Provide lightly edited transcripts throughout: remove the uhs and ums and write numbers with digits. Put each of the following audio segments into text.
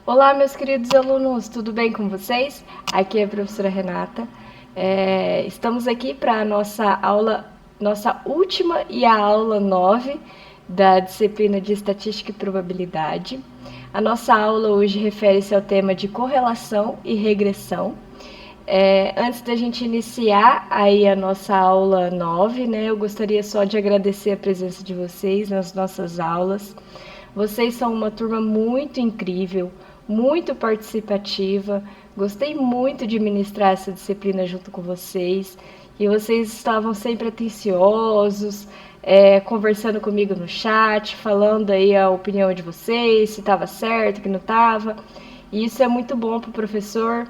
Olá, meus queridos alunos, tudo bem com vocês? Aqui é a professora Renata. Estamos aqui para a nossa última e a aula 9 da disciplina de Estatística e Probabilidade. A nossa aula hoje refere-se ao tema de correlação e regressão. Antes da gente iniciar aí a nossa aula 9, né, eu gostaria só de agradecer a presença de vocês nas nossas aulas. Vocês são uma turma muito incrível, muito participativa. Gostei muito de ministrar essa disciplina junto com vocês. E vocês estavam sempre atenciosos, conversando comigo no chat, falando aí a opinião de vocês, se estava certo, que não estava. E isso é muito bom para o professor,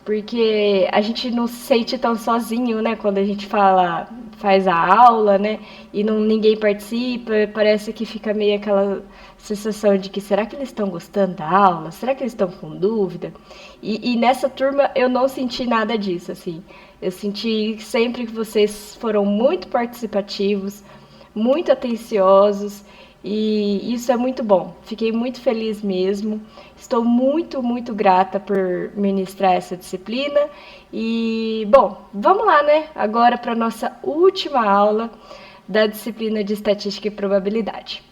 porque a gente não se sente tão sozinho, né? Quando a gente faz a aula, né? E ninguém participa, parece que fica meio aquela sensação de que será que eles estão gostando da aula? Será que eles estão com dúvida? E nessa turma eu não senti nada disso, assim. Eu senti sempre que vocês foram muito participativos, muito atenciosos, e isso é muito bom. Fiquei muito feliz mesmo. Estou muito, muito grata por ministrar essa disciplina. E, bom, vamos lá, né? Agora para a nossa última aula da disciplina de Estatística e Probabilidade.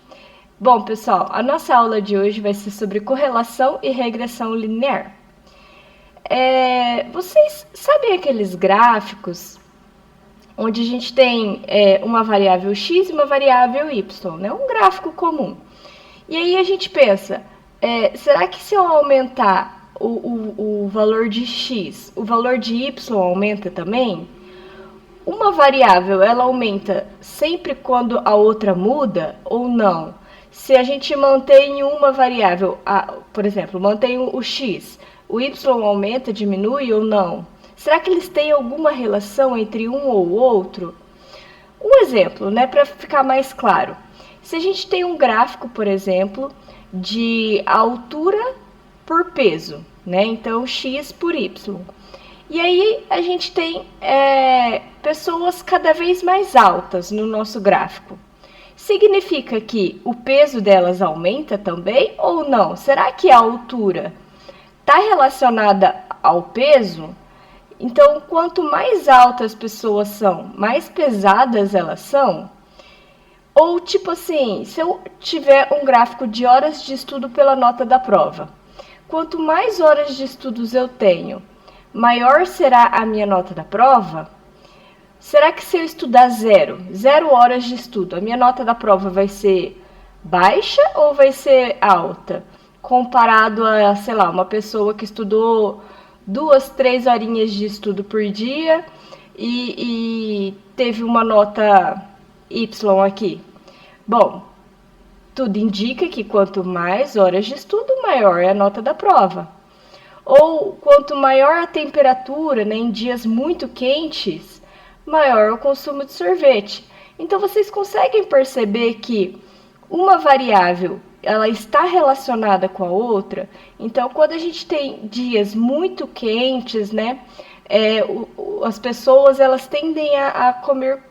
Bom, pessoal, a nossa aula de hoje vai ser sobre correlação e regressão linear. Vocês sabem aqueles gráficos onde a gente tem uma variável x e uma variável y, né? Um gráfico comum. E aí a gente pensa, será que se eu aumentar o valor de x, o valor de y aumenta também? Uma variável, ela aumenta sempre quando a outra muda ou não? Se a gente mantém uma variável, por exemplo, mantém o x, o y aumenta, diminui ou não? Será que eles têm alguma relação entre um ou outro? Um exemplo, né, para ficar mais claro. Se a gente tem um gráfico, por exemplo, de altura por peso, né? Então, x por y. E aí a gente tem pessoas cada vez mais altas no nosso gráfico. Significa que o peso delas aumenta também ou não? Será que a altura está relacionada ao peso? Então, quanto mais altas as pessoas são, mais pesadas elas são? Ou, tipo assim, se eu tiver um gráfico de horas de estudo pela nota da prova, quanto mais horas de estudos eu tenho, maior será a minha nota da prova? Será que se eu estudar zero horas de estudo, a minha nota da prova vai ser baixa ou vai ser alta? Comparado a, sei lá, uma pessoa que estudou 2, 3 horinhas de estudo por dia e teve uma nota Y aqui. Bom, tudo indica que quanto mais horas de estudo, maior é a nota da prova. Ou quanto maior a temperatura, né, em dias muito quentes, maior o consumo de sorvete. Então vocês conseguem perceber que uma variável ela está relacionada com a outra. Então, quando a gente tem dias muito quentes, né, as pessoas elas tendem a comer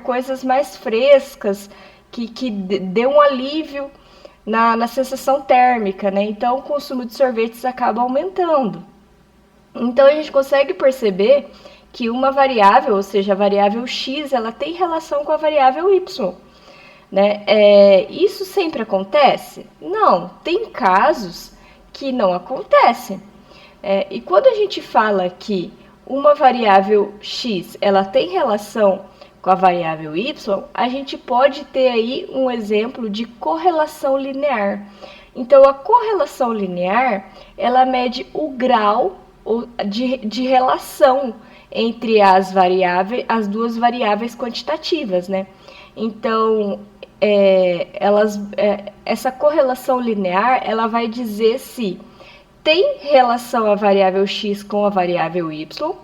coisas mais frescas que dê um alívio na sensação térmica, né? Então, o consumo de sorvetes acaba aumentando. Então, a gente consegue perceber que uma variável, ou seja, a variável x, ela tem relação com a variável y. Né? Isso sempre acontece? Não, tem casos que não acontecem. E quando a gente fala que uma variável x ela tem relação com a variável y, a gente pode ter aí um exemplo de correlação linear. Então, a correlação linear ela mede o grau de relação entre as duas variáveis quantitativas, né? Então, essa correlação linear ela vai dizer se tem relação a variável x com a variável y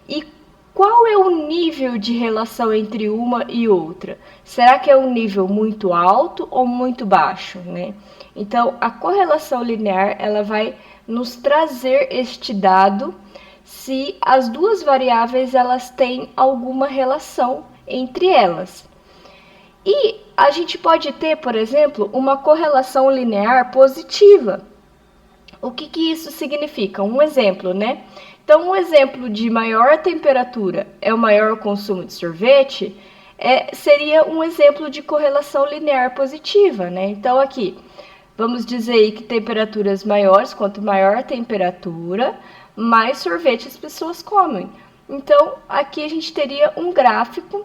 e qual é o nível de relação entre uma e outra. Será que é um nível muito alto ou muito baixo, né? Então, a correlação linear ela vai nos trazer este dado se as duas variáveis elas têm alguma relação entre elas. E a gente pode ter, por exemplo, uma correlação linear positiva. O que isso significa? Um exemplo, né? Então, um exemplo de maior temperatura é o maior consumo de sorvete, seria um exemplo de correlação linear positiva, né? Então, aqui, vamos dizer aí que temperaturas maiores, quanto maior a temperatura, mais sorvete as pessoas comem. Então, aqui a gente teria um gráfico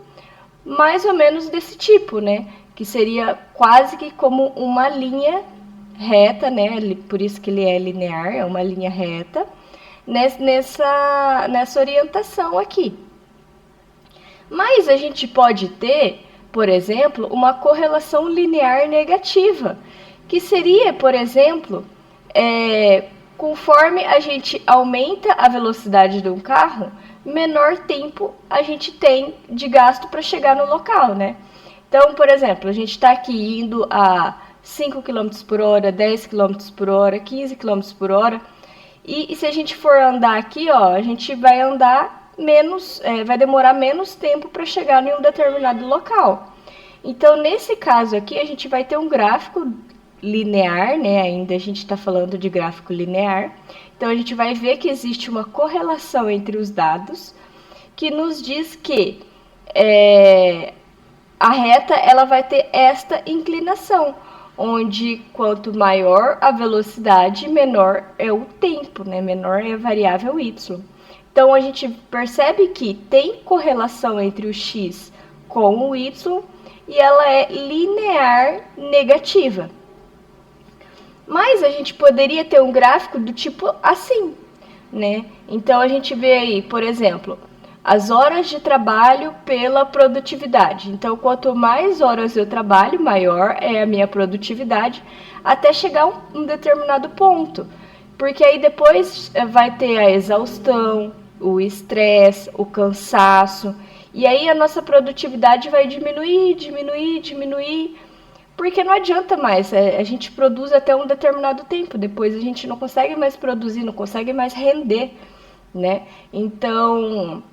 mais ou menos desse tipo, né? Que seria quase que como uma linha reta, né? Por isso que ele é linear, é uma linha reta, nessa orientação aqui. Mas a gente pode ter, por exemplo, uma correlação linear negativa, que seria, por exemplo, conforme a gente aumenta a velocidade de um carro, menor tempo a gente tem de gasto para chegar no local, né? Então, por exemplo, a gente está aqui indo a 5 km por hora, 10 km por hora, 15 km por hora, e se a gente for andar aqui, ó, a gente vai andar menos, vai demorar menos tempo para chegar em um determinado local. Então, nesse caso aqui, a gente vai ter um gráfico linear, né? Ainda a gente está falando de gráfico linear. Então, a gente vai ver que existe uma correlação entre os dados que nos diz que a reta ela vai ter esta inclinação, onde quanto maior a velocidade, menor é o tempo, né? Menor é a variável y. Então, a gente percebe que tem correlação entre o x com o y e ela é linear negativa. Mas a gente poderia ter um gráfico do tipo assim, né? Então, a gente vê aí, por exemplo, as horas de trabalho pela produtividade. Então, quanto mais horas eu trabalho, maior é a minha produtividade, até chegar a um determinado ponto. Porque aí depois vai ter a exaustão, o estresse, o cansaço. E aí a nossa produtividade vai diminuir, porque não adianta mais. A gente produz até um determinado tempo, depois a gente não consegue mais produzir, não consegue mais render, né? Então,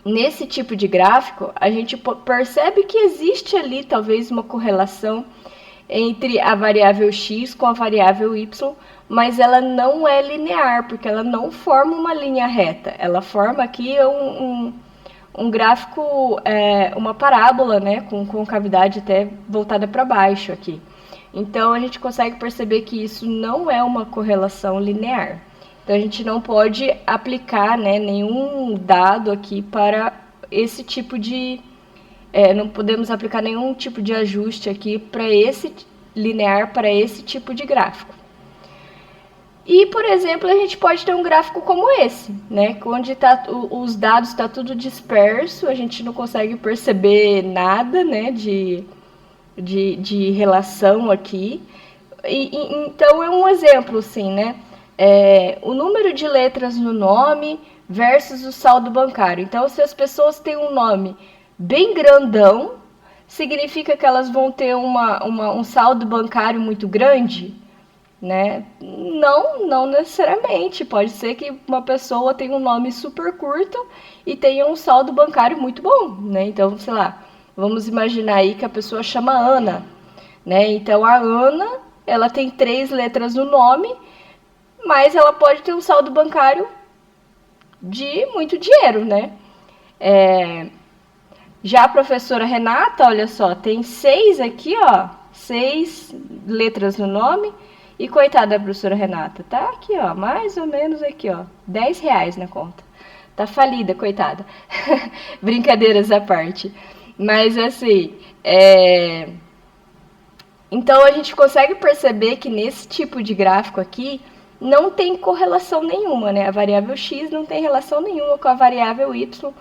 nesse tipo de gráfico, a gente percebe que existe ali talvez uma correlação entre a variável x com a variável y, mas ela não é linear, porque ela não forma uma linha reta. Ela forma aqui um gráfico, uma parábola, né, com cavidade até voltada para baixo aqui. Então, a gente consegue perceber que isso não é uma correlação linear. Então, a gente não pode aplicar, né, nenhum dado aqui para esse tipo de... não podemos aplicar nenhum tipo de ajuste aqui para esse linear, para esse tipo de gráfico. E, por exemplo, a gente pode ter um gráfico como esse, né, onde os dados está tudo disperso, a gente não consegue perceber nada, né, de relação aqui. Então, é um exemplo, assim, né? O número de letras no nome versus o saldo bancário. Então, se as pessoas têm um nome bem grandão, significa que elas vão ter um saldo bancário muito grande, né? Não necessariamente. Pode ser que uma pessoa tenha um nome super curto e tenha um saldo bancário muito bom, né? Então, sei lá, vamos imaginar aí que a pessoa chama Ana, né? Então, a Ana, ela tem 3 letras no nome, mas ela pode ter um saldo bancário de muito dinheiro, né? Já a professora Renata, olha só, tem 6 aqui, ó, 6 letras no nome, e coitada da professora Renata, tá aqui, ó, mais ou menos aqui, ó, R$10 na conta. Tá falida, coitada. Brincadeiras à parte. Mas, assim, então a gente consegue perceber que nesse tipo de gráfico aqui, não tem correlação nenhuma, né? A variável x não tem relação nenhuma com a variável y,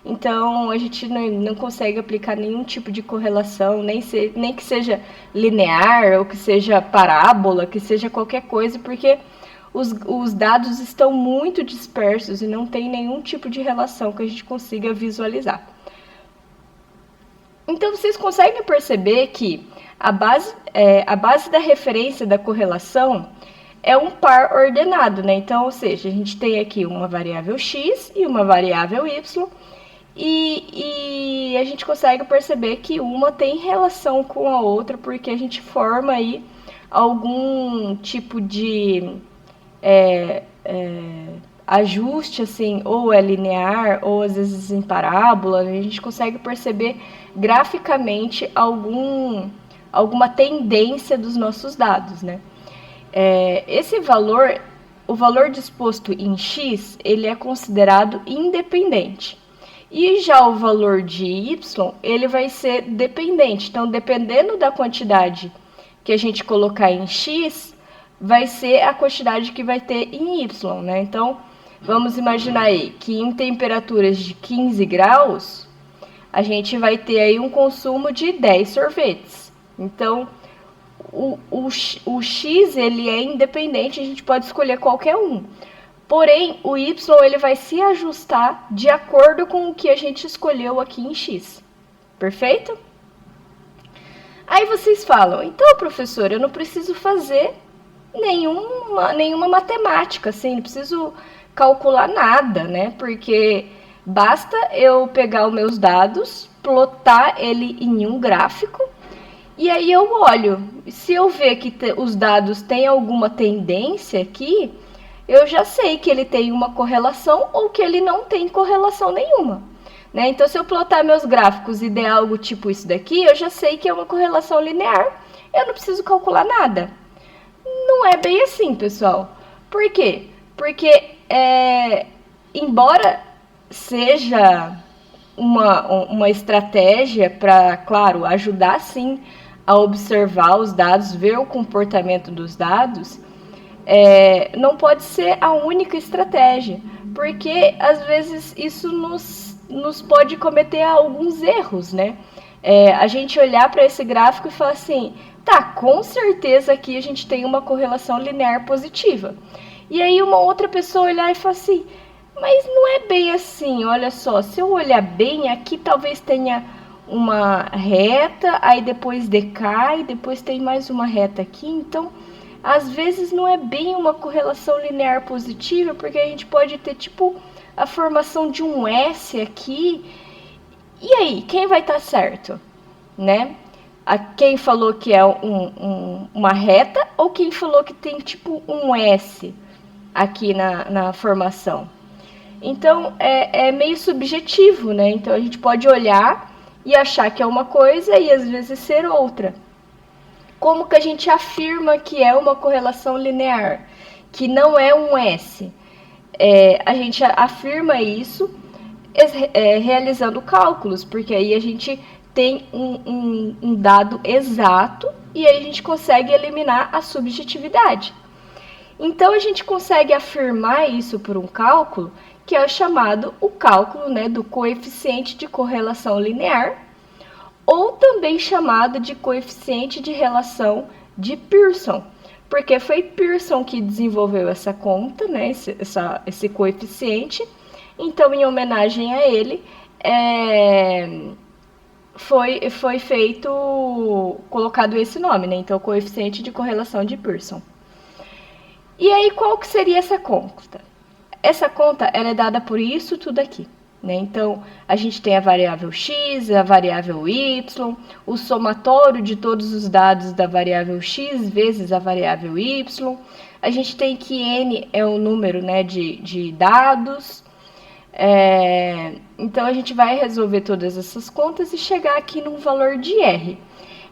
então a gente não consegue aplicar nenhum tipo de correlação, nem que seja linear, ou que seja parábola, que seja qualquer coisa, porque os dados estão muito dispersos e não tem nenhum tipo de relação que a gente consiga visualizar. Então, vocês conseguem perceber que a base da referência da correlação é um par ordenado, né? Então, ou seja, a gente tem aqui uma variável x e uma variável y, e a gente consegue perceber que uma tem relação com a outra, porque a gente forma aí algum tipo de ajuste, assim, ou é linear, ou às vezes em parábola, a gente consegue perceber graficamente alguma tendência dos nossos dados, né? Esse valor, o valor disposto em x, ele é considerado independente. E já o valor de y, ele vai ser dependente. Então, dependendo da quantidade que a gente colocar em x, vai ser a quantidade que vai ter em y, né? Então, vamos imaginar aí que em temperaturas de 15 graus, a gente vai ter aí um consumo de 10 sorvetes. Então, o x ele é independente, a gente pode escolher qualquer um. Porém, o y ele vai se ajustar de acordo com o que a gente escolheu aqui em x. Perfeito? Aí vocês falam, então, professor, eu não preciso fazer nenhuma matemática, assim, não preciso calcular nada, né? Porque basta eu pegar os meus dados, plotar ele em um gráfico, e aí eu olho. Se eu ver que os dados têm alguma tendência aqui, eu já sei que ele tem uma correlação ou que ele não tem correlação nenhuma. Né? Então, se eu plotar meus gráficos e der algo tipo isso daqui, eu já sei que é uma correlação linear. Eu não preciso calcular nada. Não é bem assim, pessoal. Por quê? Porque, embora seja uma estratégia para, claro, ajudar sim a observar os dados, ver o comportamento dos dados, não pode ser a única estratégia, porque às vezes isso nos pode cometer alguns erros, né? A gente olhar para esse gráfico e falar assim, tá, com certeza aqui a gente tem uma correlação linear positiva. E aí uma outra pessoa olhar e falar assim, mas não é bem assim, olha só, se eu olhar bem, aqui talvez tenha uma reta, aí depois decai, depois tem mais uma reta aqui, então às vezes não é bem uma correlação linear positiva, porque a gente pode ter tipo a formação de um S aqui. E aí, quem vai estar certo, né? Quem falou que é uma reta ou quem falou que tem tipo um S aqui na formação? Então, é meio subjetivo, né? Então, a gente pode olhar e achar que é uma coisa e às vezes ser outra. Como que a gente afirma que é uma correlação linear, que não é um S? A gente afirma isso realizando cálculos, porque aí a gente tem um dado exato e aí a gente consegue eliminar a subjetividade. Então, a gente consegue afirmar isso por um cálculo, que é o chamado o cálculo, né, do coeficiente de correlação linear, ou também chamado de coeficiente de relação de Pearson, porque foi Pearson que desenvolveu essa conta, né, esse coeficiente. Então, em homenagem a ele, foi colocado esse nome, né? Então, coeficiente de correlação de Pearson. E aí, qual que seria essa conta? Essa conta ela é dada por isso tudo aqui. Né? Então, a gente tem a variável x, a variável y, o somatório de todos os dados da variável x vezes a variável y. A gente tem que n é o número, né, de dados. Então, a gente vai resolver todas essas contas e chegar aqui num valor de R.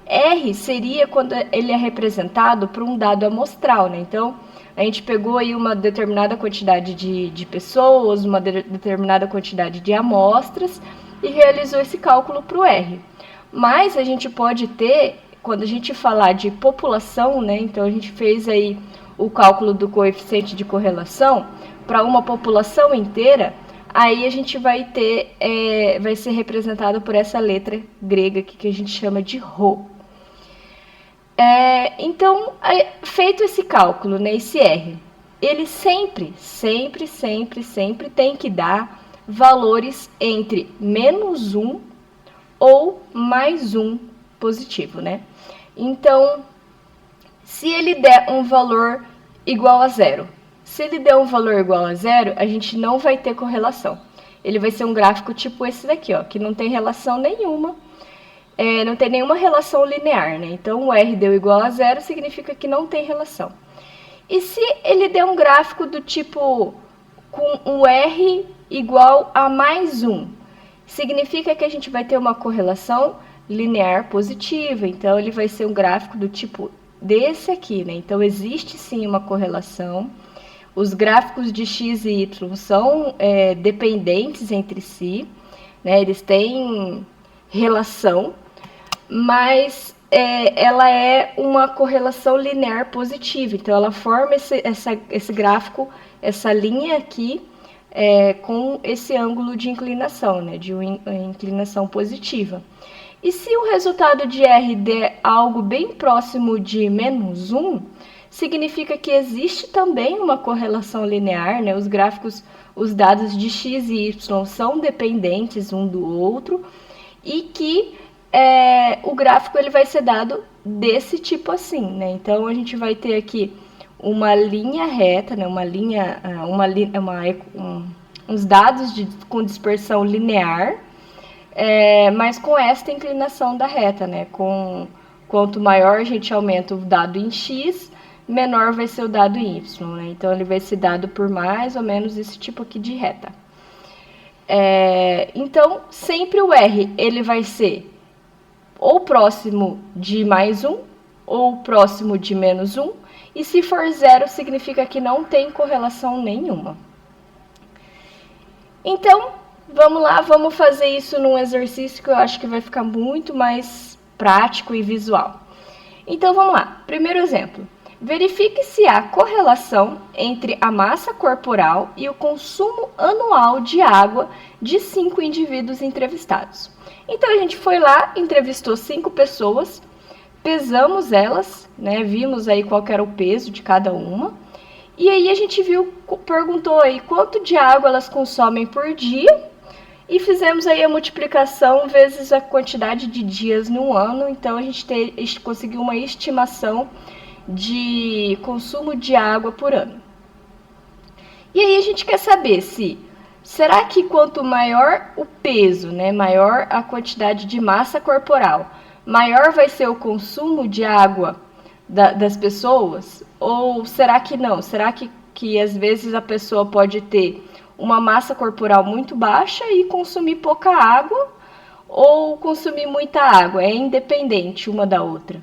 R seria quando ele é representado por um dado amostral, né? Então, a gente pegou aí uma determinada quantidade de pessoas, uma determinada quantidade de amostras e realizou esse cálculo para o R. Mas a gente pode ter, quando a gente falar de população, né? Então, a gente fez aí o cálculo do coeficiente de correlação para uma população inteira, aí a gente vai ter, vai ser representado por essa letra grega aqui que a gente chama de ρ. Então, feito esse cálculo, né, esse R, ele sempre tem que dar valores entre -1 ou +1 positivo, né? Então, se ele der um valor igual a 0, se ele der um valor igual a 0, a gente não vai ter correlação. ele vai ser um gráfico tipo esse daqui, ó, que não tem relação nenhuma, não tem nenhuma relação linear, né? Então, o R deu igual a 0 significa que não tem relação. E se ele der um gráfico do tipo com o R igual a mais 1, significa que a gente vai ter uma correlação linear positiva. Então, ele vai ser um gráfico do tipo desse aqui, né? Então, existe sim uma correlação. Os gráficos de x e y são dependentes entre si, né? Eles têm relação, mas ela é uma correlação linear positiva. Então, ela forma esse gráfico, essa linha aqui, com esse ângulo de inclinação, né? De inclinação positiva. E se o resultado de R der algo bem próximo de menos 1, significa que existe também uma correlação linear, né? Os gráficos, os dados de x e y são dependentes um do outro e que o gráfico ele vai ser dado desse tipo assim, né? Então, a gente vai ter aqui uma linha reta, né? Uns dados com dispersão linear, mas com esta inclinação da reta, né? Quanto maior a gente aumenta o dado em x, menor vai ser o dado em y, né? Então, ele vai ser dado por mais ou menos esse tipo aqui de reta. Então, sempre o R ele vai ser ou próximo de mais 1, ou próximo de menos 1, e se for 0, significa que não tem correlação nenhuma. Então, vamos lá, vamos fazer isso num exercício que eu acho que vai ficar muito mais prático e visual. Então, vamos lá. Primeiro exemplo. Verifique se há correlação entre a massa corporal e o consumo anual de água de 5 indivíduos entrevistados. Então, a gente foi lá, entrevistou 5 pessoas, pesamos elas, né, vimos aí qual era o peso de cada uma, e aí a gente perguntou aí quanto de água elas consomem por dia, e fizemos aí a multiplicação vezes a quantidade de dias no ano, então a gente conseguiu uma estimação de consumo de água por ano. E aí a gente quer saber será que quanto maior o peso, né, maior a quantidade de massa corporal, maior vai ser o consumo de água das pessoas? Ou será que não? Será que às vezes a pessoa pode ter uma massa corporal muito baixa e consumir pouca água, ou consumir muita água? É independente uma da outra.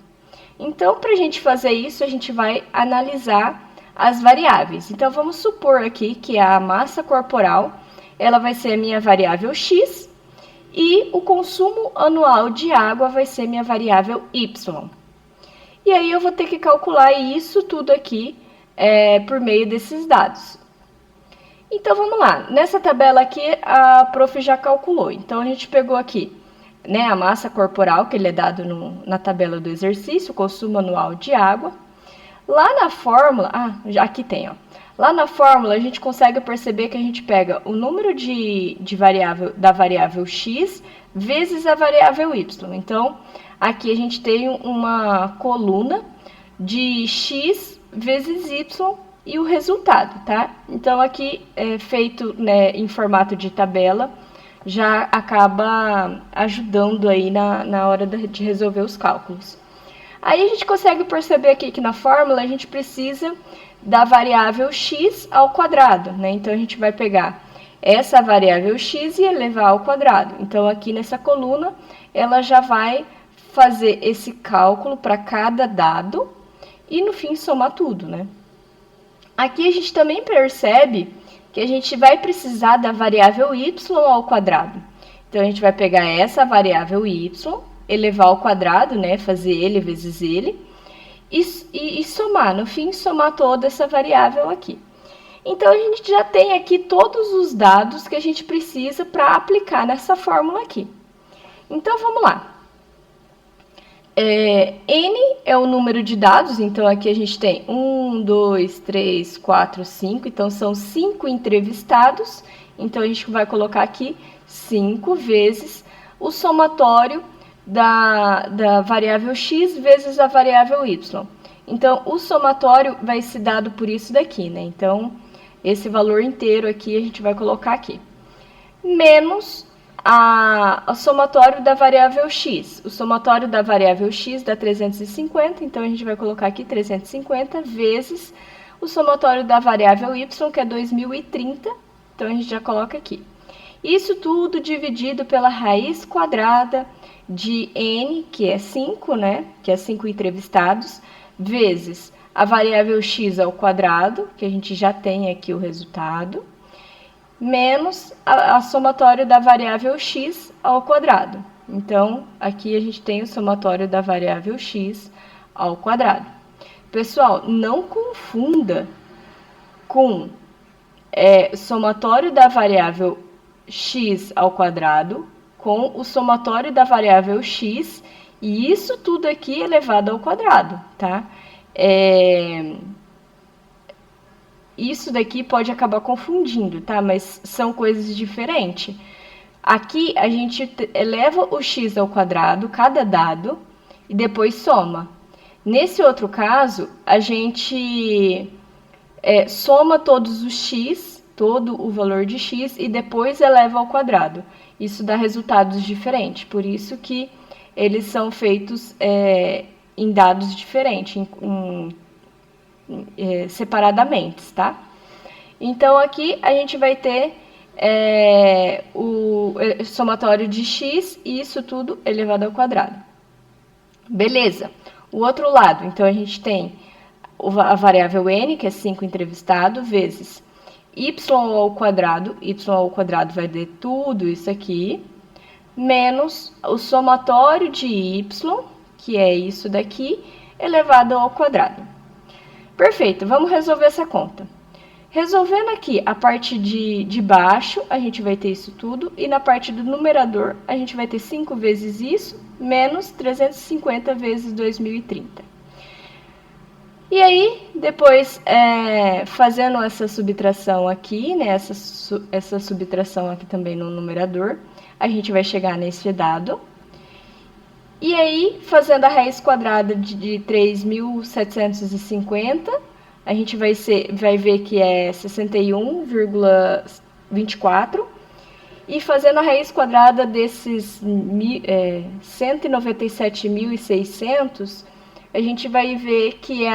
Então, para a gente fazer isso, a gente vai analisar as variáveis. Então, vamos supor aqui que a massa corporal ela vai ser a minha variável x e o consumo anual de água vai ser minha variável y. E aí eu vou ter que calcular isso tudo aqui por meio desses dados. Então, vamos lá. Nessa tabela aqui, a prof já calculou. Então, a gente pegou aqui, né, a massa corporal, que ele é dado na tabela do exercício, o consumo anual de água. Lá na fórmula, aqui tem, ó. Lá na fórmula, a gente consegue perceber que a gente pega o número da variável x vezes a variável y. Então, aqui a gente tem uma coluna de x vezes y e o resultado, tá? Então, aqui, feito, né, em formato de tabela, já acaba ajudando aí na hora de resolver os cálculos. Aí a gente consegue perceber aqui que na fórmula a gente precisa da variável x ao quadrado, né? Então, a gente vai pegar essa variável x e elevar ao quadrado. Então, aqui nessa coluna, ela já vai fazer esse cálculo para cada dado e, no fim, somar tudo, né? Aqui a gente também percebe que a gente vai precisar da variável y ao quadrado. Então, a gente vai pegar essa variável y, elevar ao quadrado, né? Fazer ele vezes ele. E somar, no fim, somar toda essa variável aqui. Então, a gente já tem aqui todos os dados que a gente precisa para aplicar nessa fórmula aqui. Então, vamos lá. N é o número de dados, então aqui a gente tem 1, 2, 3, 4, 5, então são 5 entrevistados, então a gente vai colocar aqui 5 vezes o somatório da variável x vezes a variável y. Então, o somatório vai ser dado por isso daqui, né? Então, esse valor inteiro aqui a gente vai colocar aqui. menos o somatório da variável x. O somatório da variável x dá 350, então a gente vai colocar aqui 350 vezes o somatório da variável y, que é 2030, então a gente já coloca aqui. Isso tudo dividido pela raiz quadrada de n, que é 5, né? Que é 5 entrevistados, vezes a variável x ao quadrado, que a gente já tem aqui o resultado, menos a somatório da variável x ao quadrado. Então, aqui a gente tem o somatório da variável x ao quadrado. Pessoal, não confunda com somatório da variável x ao quadrado com o somatório da variável x, e isso tudo aqui elevado ao quadrado, tá? Isso daqui pode acabar confundindo, tá? Mas são coisas diferentes. Aqui a gente eleva o x ao quadrado, cada dado, e depois soma. Nesse outro caso, a gente soma todos os x, todo o valor de x, e depois eleva ao quadrado. Isso dá resultados diferentes, por isso que eles são feitos em dados diferentes, separadamente, tá? Então, aqui a gente vai ter o somatório de x e isso tudo elevado ao quadrado. Beleza. O outro lado, então, a gente tem a variável n, que é 5 entrevistado, vezes y ao quadrado vai dar tudo isso aqui, menos o somatório de y, que é isso daqui, elevado ao quadrado. Perfeito, vamos resolver essa conta. Resolvendo aqui a parte de baixo, a gente vai ter isso tudo, e na parte do numerador, a gente vai ter 5 vezes isso, menos 350 vezes 2030. E aí, depois, fazendo essa subtração aqui, né, essa subtração aqui também no numerador, a gente vai chegar nesse dado. E aí, fazendo a raiz quadrada de 3.750, a gente vai ver que é 61,24. E fazendo a raiz quadrada desses 197.600, a gente vai ver que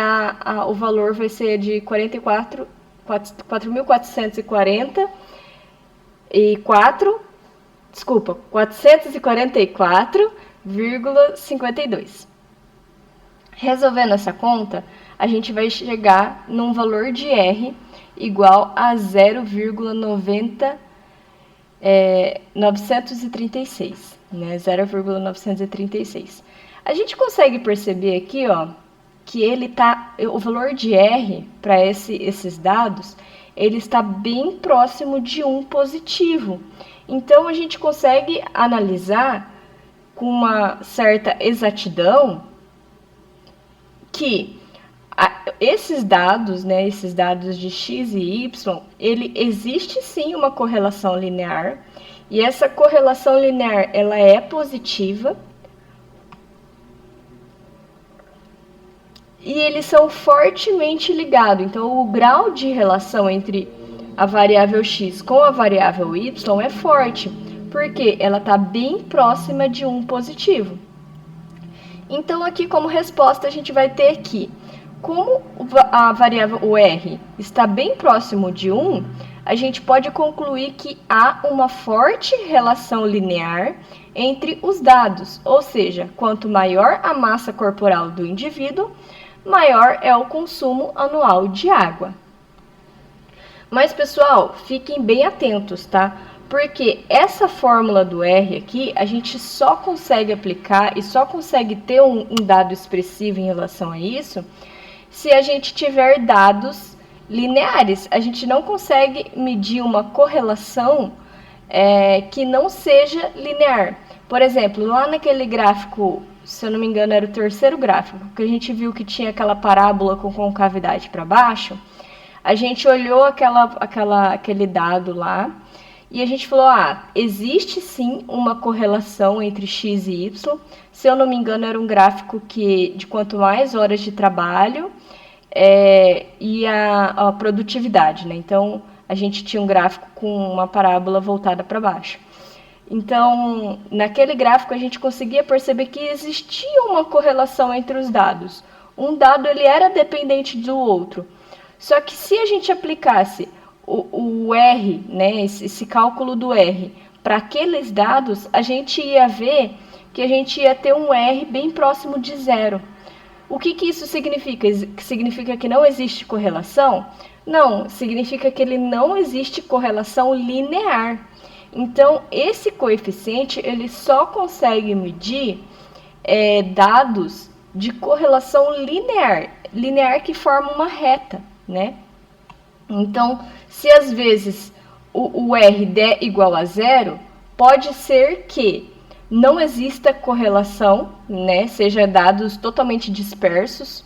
o valor vai ser de 444,52. Resolvendo essa conta, a gente vai chegar num valor de R igual a 0,936, né? 0,936. A gente consegue perceber aqui, ó, que o valor de R para esses dados, ele está bem próximo de 1 positivo. Então, a gente consegue analisar com uma certa exatidão que esses dados, né, esses dados de x e y, existe sim uma correlação linear, e essa correlação linear ela é positiva, e eles são fortemente ligados. Então, o grau de relação entre a variável x com a variável y é forte, porque ela está bem próxima de 1 positivo. Então, aqui como resposta, a gente vai ter que, como a variável o r está bem próximo de 1, a gente pode concluir que há uma forte relação linear entre os dados, ou seja, quanto maior a massa corporal do indivíduo, maior é o consumo anual de água. Mas, pessoal, fiquem bem atentos, tá? Porque essa fórmula do R aqui, a gente só consegue aplicar e só consegue ter um dado expressivo em relação a isso se a gente tiver dados lineares. A gente não consegue medir uma correlação que não seja linear. Por exemplo, lá naquele gráfico, se eu não me engano, era o terceiro gráfico, que a gente viu que tinha aquela parábola com concavidade para baixo, a gente olhou aquele dado lá e a gente falou, existe sim uma correlação entre x e y. Se eu não me engano, era um gráfico de quanto mais horas de trabalho e a produtividade, né? Então, a gente tinha um gráfico com uma parábola voltada para baixo. Então, naquele gráfico a gente conseguia perceber que existia uma correlação entre os dados. Um dado ele era dependente do outro. Só que se a gente aplicasse o R, né, esse cálculo do R, para aqueles dados, a gente ia ver que a gente ia ter um R bem próximo de zero. O que isso significa? Significa que não existe correlação? Não, significa que ele não existe correlação linear. Então, esse coeficiente ele só consegue medir dados de correlação linear, linear que forma uma reta, né? Então, se às vezes o R der igual a zero, pode ser que não exista correlação, né? Seja dados totalmente dispersos,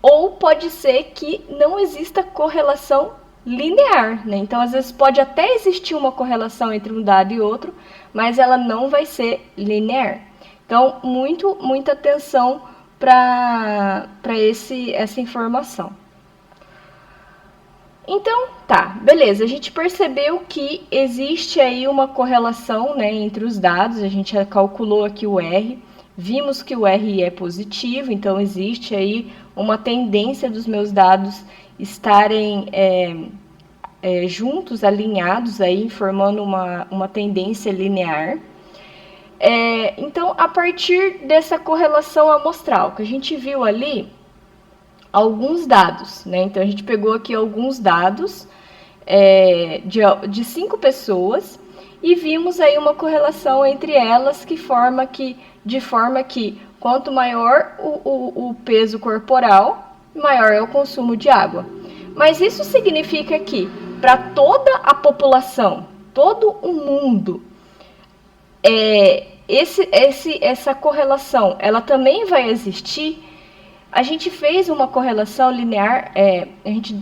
ou pode ser que não exista correlação linear, né? Então, às vezes pode até existir uma correlação entre um dado e outro, mas ela não vai ser linear. Então, muita atenção para essa informação. Então, tá, beleza, a gente percebeu que existe aí uma correlação, né, entre os dados, a gente já calculou aqui o R, vimos que o R é positivo, então existe aí uma tendência dos meus dados estarem juntos, alinhados aí, formando uma tendência linear. Então, a partir dessa correlação amostral, que a gente viu ali, alguns dados, né? Então, a gente pegou aqui alguns dados de 5 pessoas e vimos aí uma correlação entre elas de forma que quanto maior o peso corporal, maior é o consumo de água. Mas isso significa que para toda a população, todo o mundo, essa correlação, ela também vai existir. A gente fez uma correlação linear, a gente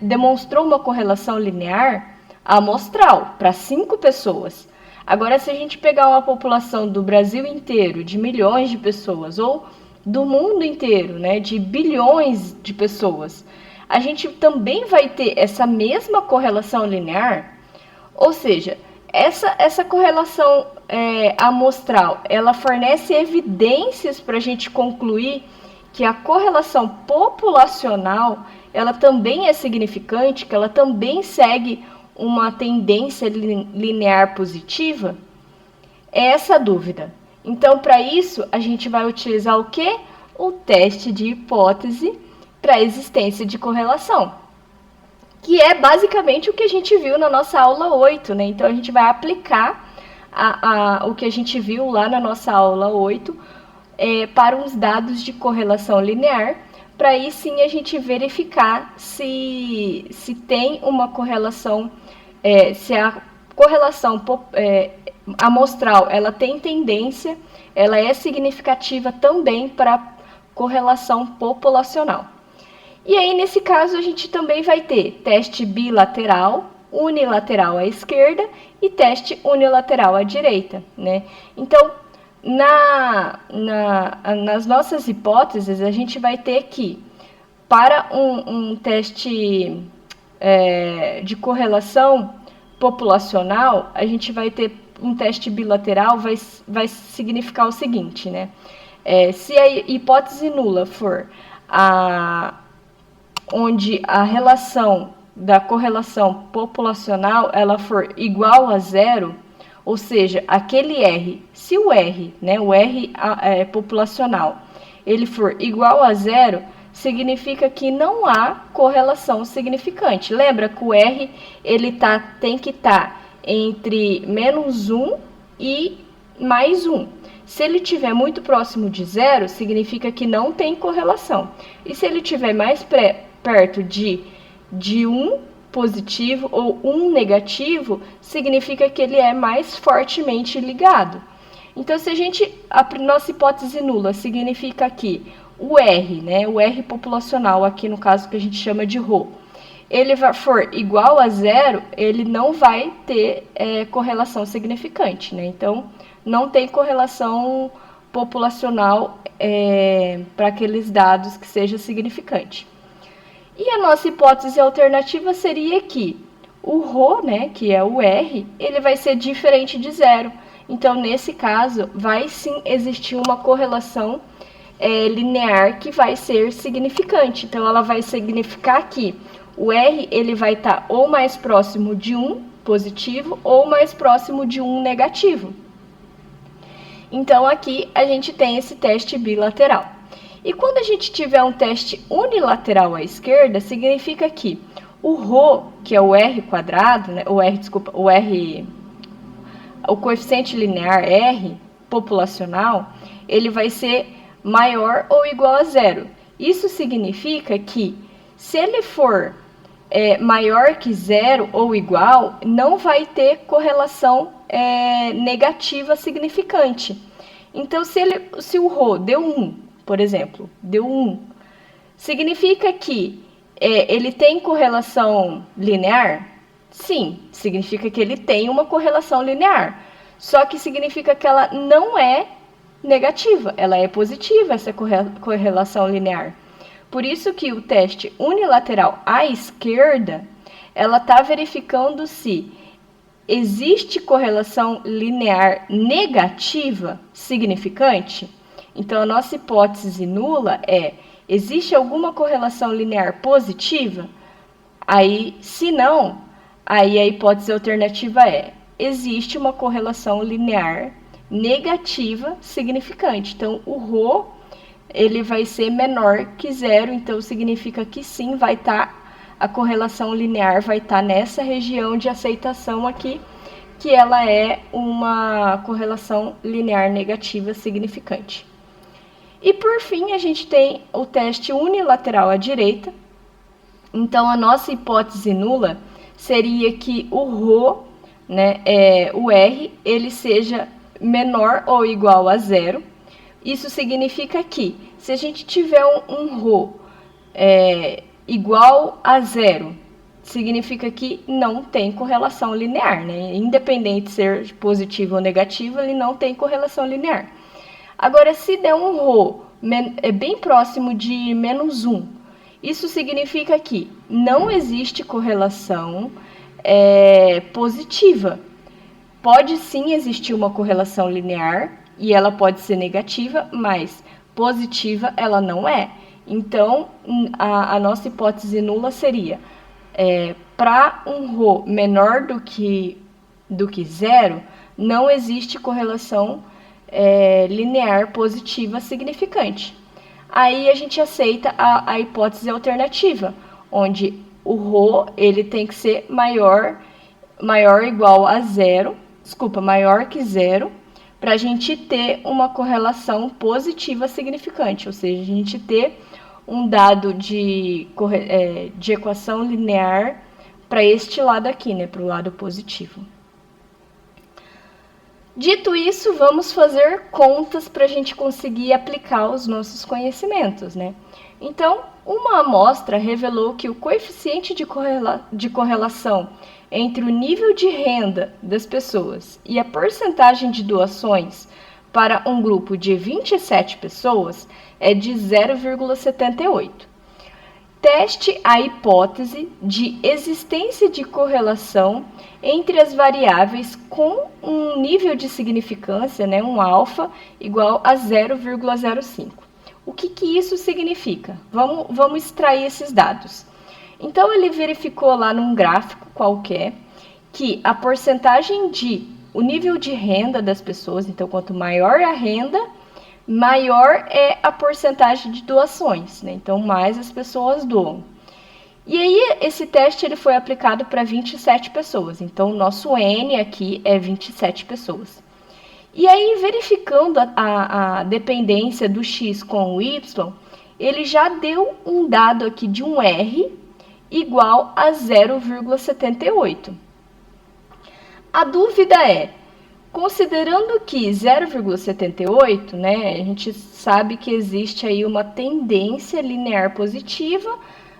demonstrou uma correlação linear amostral para 5 pessoas. Agora, se a gente pegar uma população do Brasil inteiro, de milhões de pessoas, ou do mundo inteiro, né, de bilhões de pessoas, a gente também vai ter essa mesma correlação linear. Ou seja, essa correlação amostral, ela fornece evidências para a gente concluir que a correlação populacional, ela também é significante, que ela também segue uma tendência linear positiva? É essa a dúvida. Então, para isso, a gente vai utilizar o quê? O teste de hipótese para a existência de correlação, que é basicamente o que a gente viu na nossa aula 8, né? Então, a gente vai aplicar o que a gente viu lá na nossa aula 8 para uns dados de correlação linear, para aí sim a gente verificar se tem uma correlação, se a correlação amostral ela tem tendência, ela é significativa também para correlação populacional. E aí, nesse caso, a gente também vai ter teste bilateral, unilateral à esquerda e teste unilateral à direita, né? Então, nas nossas hipóteses, a gente vai ter que, para um teste de correlação populacional, a gente vai ter um teste bilateral, vai significar o seguinte, né? Se a hipótese nula for onde a relação da correlação populacional ela for igual a zero, ou seja, aquele R, se o R, né, o R populacional, ele for igual a zero, significa que não há correlação significante. Lembra que o R ele tem que estar entre menos 1 e mais 1. Se ele estiver muito próximo de zero, significa que não tem correlação. E se ele estiver mais perto de 1 positivo ou 1 negativo, significa que ele é mais fortemente ligado. Então, se a nossa hipótese nula significa que o R, né, o R populacional, aqui no caso que a gente chama de ρ, ele for igual a zero, ele não vai ter correlação significante, né? Então, não tem correlação populacional para aqueles dados que seja significante. E a nossa hipótese alternativa seria que O ρ, né, que é o R, ele vai ser diferente de zero. Então, nesse caso, vai sim existir uma correlação linear que vai ser significante. Então, ela vai significar que o R ele vai estar ou mais próximo de 1 positivo ou mais próximo de 1 negativo. Então, aqui a gente tem esse teste bilateral. E quando a gente tiver um teste unilateral à esquerda, significa que o ρ, que é o R quadrado, né, o coeficiente linear R populacional, ele vai ser maior ou igual a zero. Isso significa que se ele for maior que zero ou igual, não vai ter correlação negativa significante. Então, se o ρ deu 1, por exemplo, deu 1, significa que ele tem correlação linear? Sim, significa que ele tem uma correlação linear. Só que significa que ela não é negativa, ela é positiva, essa correlação linear. Por isso que o teste unilateral à esquerda, ela está verificando se existe correlação linear negativa significante. Então, a nossa hipótese nula é: existe alguma correlação linear positiva? Aí, se não, aí a hipótese alternativa é: existe uma correlação linear negativa significante. Então, o ρ ele vai ser menor que zero, então significa que sim, vai estar a correlação linear vai estar nessa região de aceitação aqui, que ela é uma correlação linear negativa significante. E por fim, a gente tem o teste unilateral à direita. Então, a nossa hipótese nula seria que o ρ, né, o R, ele seja menor ou igual a zero. Isso significa que, se a gente tiver um ρ igual a zero, significa que não tem correlação linear, né? Independente de ser positivo ou negativo, ele não tem correlação linear. Agora, se der um ρ bem próximo de menos 1, isso significa que não existe correlação positiva. Pode sim existir uma correlação linear, e ela pode ser negativa, mas positiva ela não é. Então, a nossa hipótese nula seria, para um ρ menor do que zero, não existe correlação linear positiva significante. Aí a gente aceita a hipótese alternativa, onde o ρ ele tem que ser maior ou igual a zero, maior que zero, para a gente ter uma correlação positiva significante, ou seja, a gente ter um dado de equação linear para este lado aqui, né, para o lado positivo. Dito isso, vamos fazer contas para a gente conseguir aplicar os nossos conhecimentos, né? Então, uma amostra revelou que o coeficiente de correlação entre o nível de renda das pessoas e a porcentagem de doações para um grupo de 27 pessoas é de 0,78. Teste a hipótese de existência de correlação entre as variáveis com um nível de significância, né, um alfa, igual a 0,05. O que isso significa? Vamos extrair esses dados. Então, ele verificou lá num gráfico qualquer que a porcentagem o nível de renda das pessoas, então, quanto maior a renda, maior é a porcentagem de doações, né? Então, mais as pessoas doam. E aí, esse teste ele foi aplicado para 27 pessoas. Então, o nosso N aqui é 27 pessoas. E aí, verificando a dependência do X com o Y, ele já deu um dado aqui de um R igual a 0,78. A dúvida é, considerando que 0,78, né, a gente sabe que existe aí uma tendência linear positiva,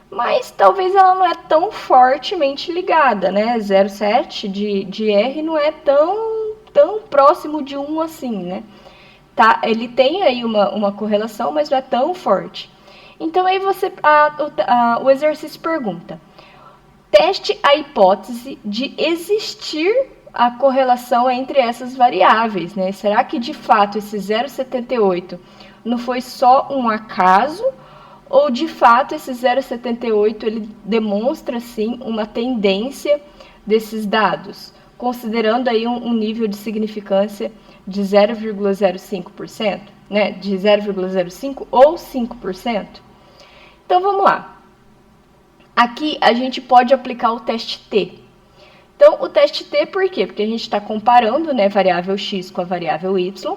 mas talvez ela não é tão fortemente ligada, né? 0,7 de R não é tão próximo de 1 assim, né? Tá, ele tem aí uma correlação, mas não é tão forte. Então, aí o exercício pergunta: teste a hipótese de existir a correlação entre essas variáveis, né? Será que de fato esse 0,78 não foi só um acaso, ou de fato esse 0,78 ele demonstra sim uma tendência desses dados, considerando aí um nível de significância de 0,05%, né? De 0,05 ou 5%? Então vamos lá. Aqui a gente pode aplicar o teste T. Então, o teste T, por quê? Porque a gente está comparando, né, variável x com a variável y.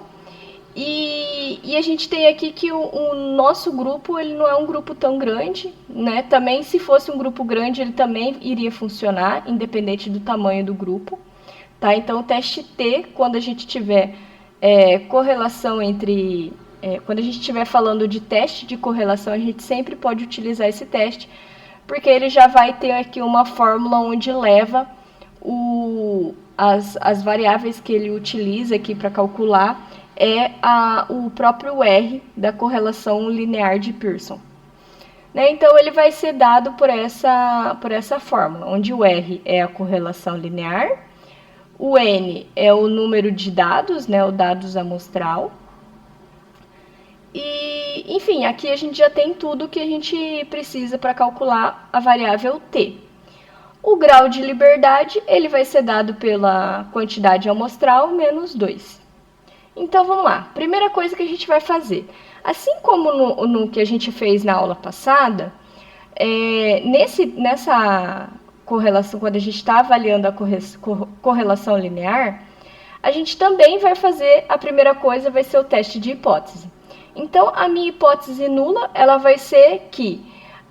E a gente tem aqui que o nosso grupo ele não é um grupo tão grande, né? Também, se fosse um grupo grande, ele também iria funcionar, independente do tamanho do grupo. Tá? Então, o teste T, quando a gente tiver correlação entre... quando a gente estiver falando de teste de correlação, a gente sempre pode utilizar esse teste, porque ele já vai ter aqui uma fórmula onde leva as variáveis que ele utiliza aqui para calcular o próprio R da correlação linear de Pearson. Né? Então, ele vai ser dado por essa fórmula, onde o R é a correlação linear, o N é o número de dados, né, o dados amostral. E, enfim, aqui a gente já tem tudo que a gente precisa para calcular a variável T. O grau de liberdade, ele vai ser dado pela quantidade amostral menos 2. Então, vamos lá. Primeira coisa que a gente vai fazer. Assim como no que a gente fez na aula passada, nessa correlação, quando a gente está avaliando a correlação linear, a gente também vai fazer, a primeira coisa vai ser o teste de hipótese. Então, a minha hipótese nula, ela vai ser que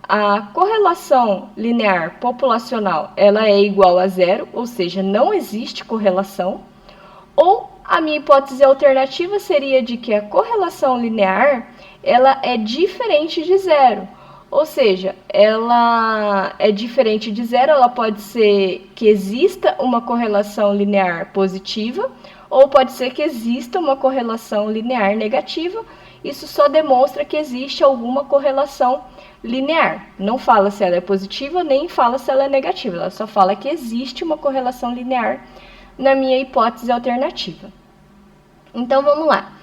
a correlação linear populacional, ela é igual a zero, ou seja, não existe correlação. Ou a minha hipótese alternativa seria de que a correlação linear, ela é diferente de zero. Ou seja, ela é diferente de zero, ela pode ser que exista uma correlação linear positiva, ou pode ser que exista uma correlação linear negativa. Isso só demonstra que existe alguma correlação linear. Não fala se ela é positiva, nem fala se ela é negativa. Ela só fala que existe uma correlação linear na minha hipótese alternativa. Então, vamos lá.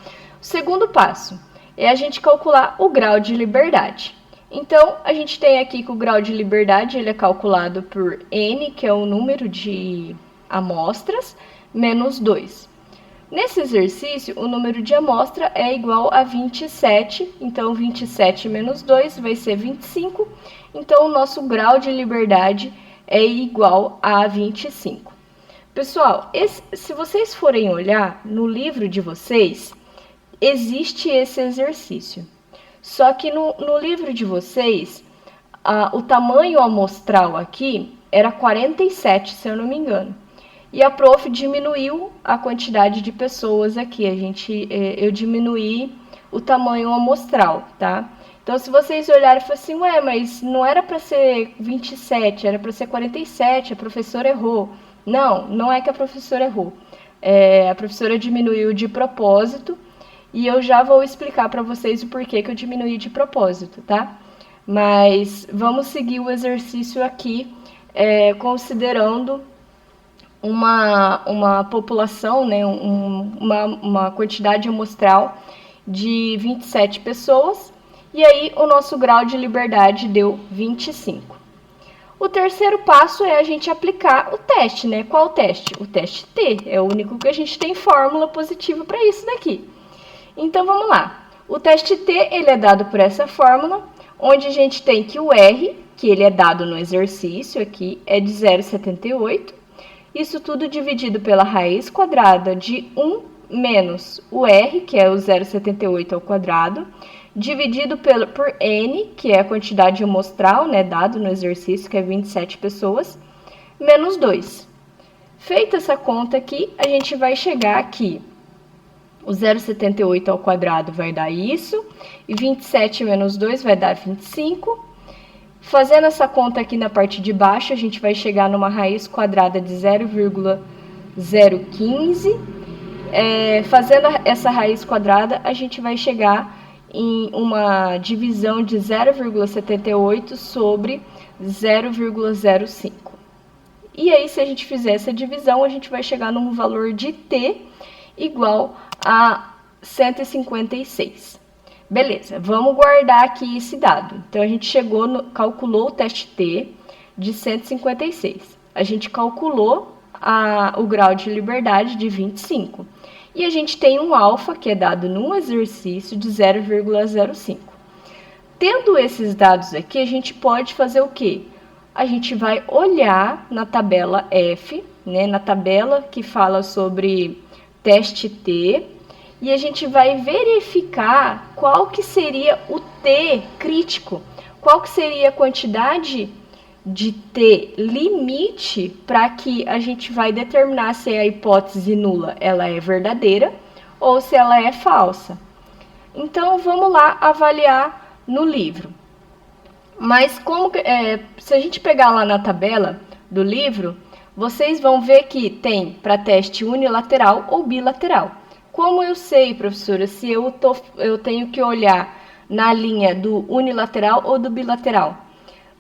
O segundo passo é a gente calcular o grau de liberdade. Então, a gente tem aqui que o grau de liberdade ele é calculado por N, que é o número de amostras, menos 2. Nesse exercício, o número de amostra é igual a 27, então 27 menos 2 vai ser 25, então o nosso grau de liberdade é igual a 25. Pessoal, se vocês forem olhar no livro de vocês, existe esse exercício. Só que no livro de vocês, o tamanho amostral aqui era 47, se eu não me engano. E a prof diminuiu a quantidade de pessoas aqui. Eu diminuí o tamanho amostral, tá? Então, se vocês olharem e falarem assim, ué, mas não era para ser 27, era para ser 47, a professora errou. Não, não é que a professora errou. A professora diminuiu de propósito e eu já vou explicar para vocês o porquê que eu diminuí de propósito, tá? Mas vamos seguir o exercício aqui, considerando uma população, né, uma quantidade amostral de 27 pessoas, e aí o nosso grau de liberdade deu 25. O terceiro passo é a gente aplicar o teste, né? Qual teste? O teste T, é o único que a gente tem fórmula positiva para isso daqui. Então, vamos lá. O teste T, ele é dado por essa fórmula, onde a gente tem que o R, que ele é dado no exercício aqui, é de 0,78, isso tudo dividido pela raiz quadrada de 1 menos o R, que é o 0,78 ao quadrado, dividido por N, que é a quantidade amostral, né, dado no exercício, que é 27 pessoas, menos 2. Feita essa conta aqui, a gente vai chegar aqui. O 0,78 ao quadrado vai dar isso, e 27 menos 2 vai dar 25. Fazendo essa conta aqui na parte de baixo, a gente vai chegar numa raiz quadrada de 0,015. Fazendo essa raiz quadrada, a gente vai chegar em uma divisão de 0,78 sobre 0,05. E aí, se a gente fizer essa divisão, a gente vai chegar num valor de t igual a 156. Beleza, vamos guardar aqui esse dado. Então, a gente calculou o teste T de 156. A gente calculou o grau de liberdade de 25. E a gente tem um alfa, que é dado num exercício, de 0,05. Tendo esses dados aqui, a gente pode fazer o quê? A gente vai olhar na tabela F, né, na tabela que fala sobre teste T, e a gente vai verificar qual que seria o T crítico, qual que seria a quantidade de T limite para que a gente vai determinar se a hipótese nula ela é verdadeira ou se ela é falsa. Então, vamos lá avaliar no livro. Mas se a gente pegar lá na tabela do livro, vocês vão ver que tem para teste unilateral ou bilateral. Como eu sei, professora, se eu tenho que olhar na linha do unilateral ou do bilateral?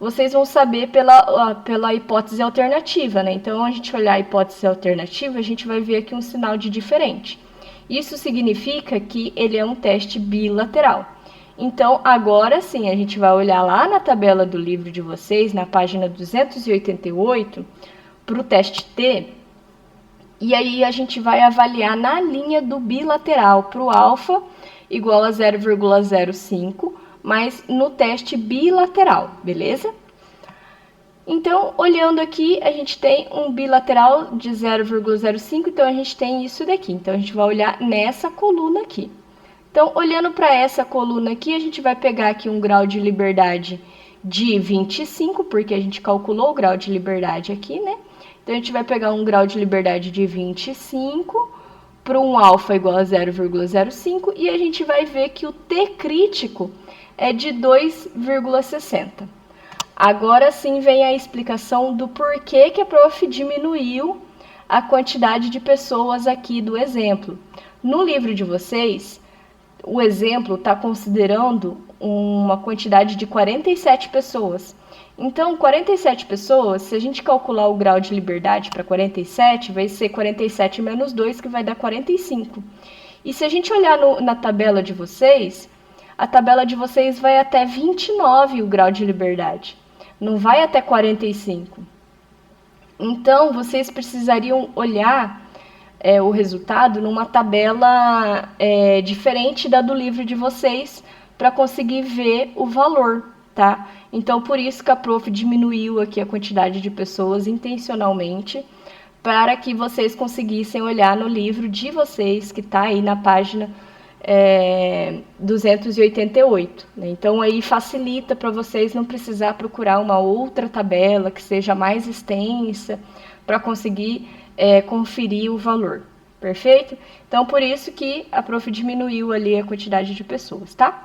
Vocês vão saber pela hipótese alternativa, né? Então, a gente olhar a hipótese alternativa, a gente vai ver aqui um sinal de diferente. Isso significa que ele é um teste bilateral. Então, agora sim, a gente vai olhar lá na tabela do livro de vocês, na página 288, para o teste T, e aí a gente vai avaliar na linha do bilateral, para o alfa igual a 0,05, mas no teste bilateral, beleza? Então, olhando aqui, a gente tem um bilateral de 0,05, então a gente tem isso daqui. Então, a gente vai olhar nessa coluna aqui. Então, olhando para essa coluna aqui, a gente vai pegar aqui um grau de liberdade de 25, porque a gente calculou o grau de liberdade aqui, né? Então, a gente vai pegar um grau de liberdade de 25 para um alfa igual a 0,05 e a gente vai ver que o T crítico é de 2,60. Agora sim vem a explicação do porquê que a prof diminuiu a quantidade de pessoas aqui do exemplo. No livro de vocês, o exemplo está considerando uma quantidade de 47 pessoas. Então, 47 pessoas, se a gente calcular o grau de liberdade para 47, vai ser 47 menos 2, que vai dar 45. E se a gente olhar na tabela de vocês, a tabela de vocês vai até 29 o grau de liberdade, não vai até 45. Então, vocês precisariam olhar o resultado numa tabela diferente da do livro de vocês para conseguir ver o valor, tá? Então, por isso que a prof diminuiu aqui a quantidade de pessoas intencionalmente, para que vocês conseguissem olhar no livro de vocês, que está aí na página 288. Né? Então, aí facilita para vocês não precisar procurar uma outra tabela que seja mais extensa para conseguir conferir o valor. Perfeito? Então, por isso que a prof diminuiu ali a quantidade de pessoas, tá?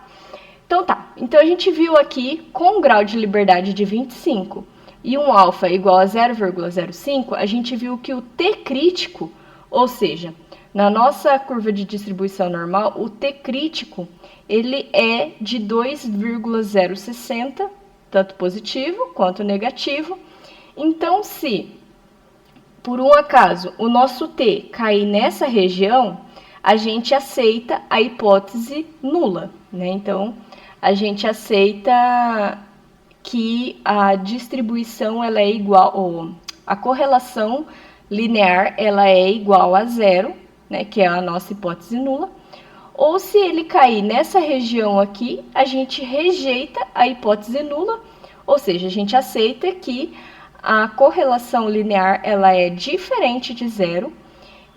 Então, tá. Então, a gente viu aqui, com um grau de liberdade de 25 e um alfa igual a 0,05, a gente viu que o T crítico, ou seja, na nossa curva de distribuição normal, o T crítico, ele é de 2,060, tanto positivo quanto negativo. Então, se por um acaso o nosso T cair nessa região, a gente aceita a hipótese nula, né? Então, a gente aceita que a distribuição ela é igual, ou a correlação linear ela é igual a zero, né, que é a nossa hipótese nula. Ou se ele cair nessa região aqui, a gente rejeita a hipótese nula, ou seja, a gente aceita que a correlação linear ela é diferente de zero.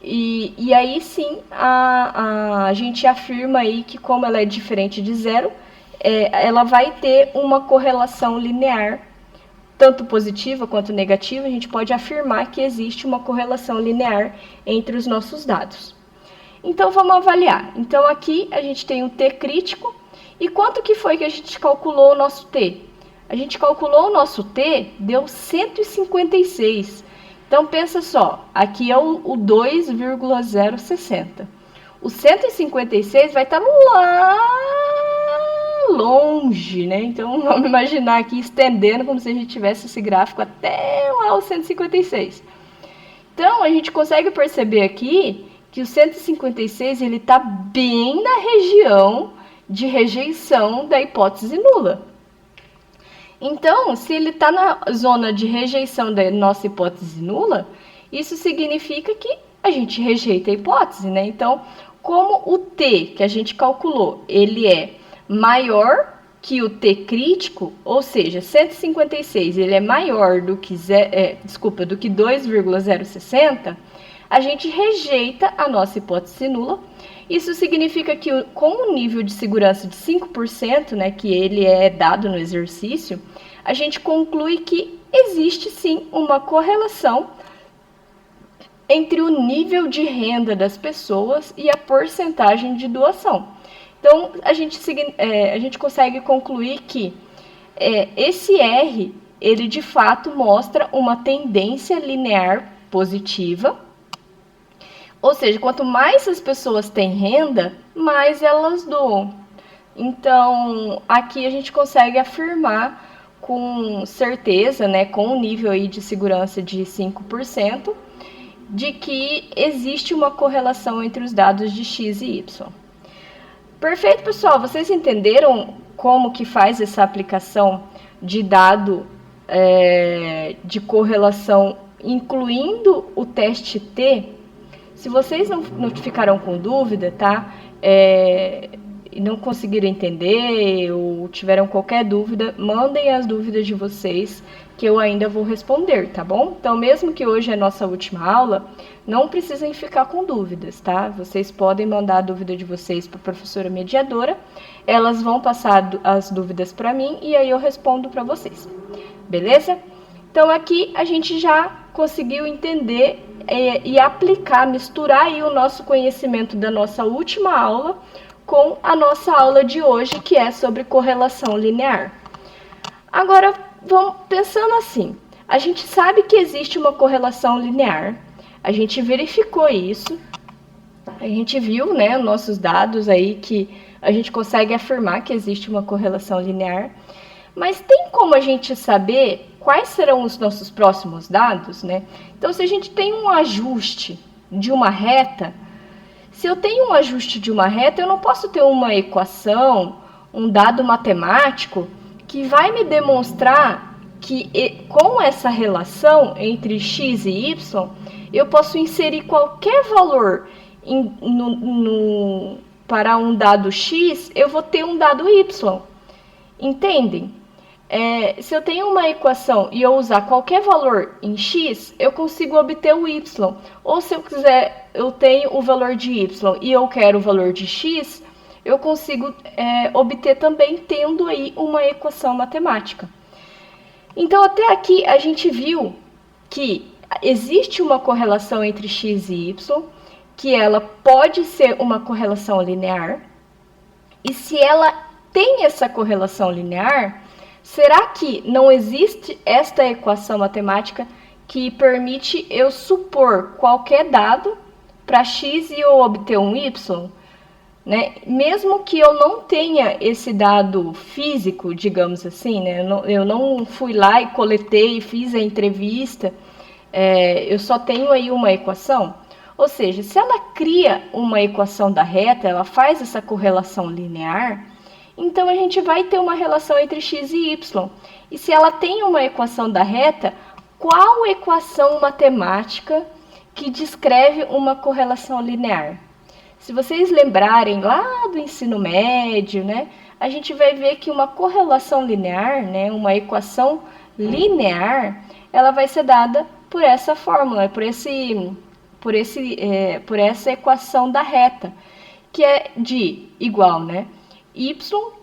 E aí sim a gente afirma aí que, como ela é diferente de zero, ela vai ter uma correlação linear, tanto positiva quanto negativa. A gente pode afirmar que existe uma correlação linear entre os nossos dados. Então, vamos avaliar. Então, aqui a gente tem o T crítico. E quanto que foi que a gente calculou o nosso T? A gente calculou o nosso T, deu 156. Então, pensa só, aqui é o 2,060. O 156 vai estar longe, né? Então, vamos imaginar aqui estendendo como se a gente tivesse esse gráfico até lá o 156. Então, a gente consegue perceber aqui que o 156 ele está bem na região de rejeição da hipótese nula. Então, se ele está na zona de rejeição da nossa hipótese nula, isso significa que a gente rejeita a hipótese, né? Então, como o t que a gente calculou, ele é maior que o t crítico, ou seja, 156 ele é maior do que, do que 2,060, a gente rejeita a nossa hipótese nula. Isso significa que com o nível de segurança de 5%, né, que ele é dado no exercício, a gente conclui que existe sim uma correlação entre o nível de renda das pessoas e a porcentagem de doação. Então, a gente consegue concluir que esse R, ele de fato mostra uma tendência linear positiva. Ou seja, quanto mais as pessoas têm renda, mais elas doam. Então, aqui a gente consegue afirmar com certeza, né, com um nível aí de segurança de 5%, de que existe uma correlação entre os dados de X e Y. Perfeito, pessoal. Vocês entenderam como que faz essa aplicação de dado de correlação, incluindo o teste T? Se vocês não ficaram com dúvida, tá? E não conseguiram entender ou tiveram qualquer dúvida, mandem as dúvidas de vocês que eu ainda vou responder, tá bom? Então, mesmo que hoje é a nossa última aula, não precisem ficar com dúvidas, tá? Vocês podem mandar a dúvida de vocês para a professora mediadora, elas vão passar as dúvidas para mim e aí eu respondo para vocês, beleza? Então, aqui a gente já conseguiu entender e aplicar, misturar aí o nosso conhecimento da nossa última aula com a nossa aula de hoje, que é sobre correlação linear. Agora, vamos pensando assim, a gente sabe que existe uma correlação linear, a gente verificou isso, a gente viu, né, nossos dados aí que a gente consegue afirmar que existe uma correlação linear, mas tem como a gente saber quais serão os nossos próximos dados, né? Então, se a gente tem um ajuste de uma reta, se eu tenho um ajuste de uma reta, eu não posso ter uma equação, um dado matemático que vai me demonstrar que com essa relação entre x e y, eu posso inserir qualquer valor para um dado x, eu vou ter um dado y. Entendem? Se eu tenho uma equação e eu usar qualquer valor em x, eu consigo obter o y. Ou se eu quiser, eu tenho o valor de y e eu quero o valor de x, eu consigo obter também tendo aí uma equação matemática. Então, até aqui a gente viu que existe uma correlação entre x e y, que ela pode ser uma correlação linear, e se ela tem essa correlação linear, será que não existe esta equação matemática que permite eu supor qualquer dado para x e eu obter um y? Né? Mesmo que eu não tenha esse dado físico, digamos assim, né? Eu não fui lá e coletei, fiz a entrevista, eu só tenho aí uma equação. Ou seja, se ela cria uma equação da reta, ela faz essa correlação linear, então a gente vai ter uma relação entre x e y. E se ela tem uma equação da reta, qual equação matemática que descreve uma correlação linear? Se vocês lembrarem lá do ensino médio, né, a gente vai ver que uma correlação linear, né, uma equação linear, ela vai ser dada por essa fórmula, por essa equação da reta, que é de igual, né, y,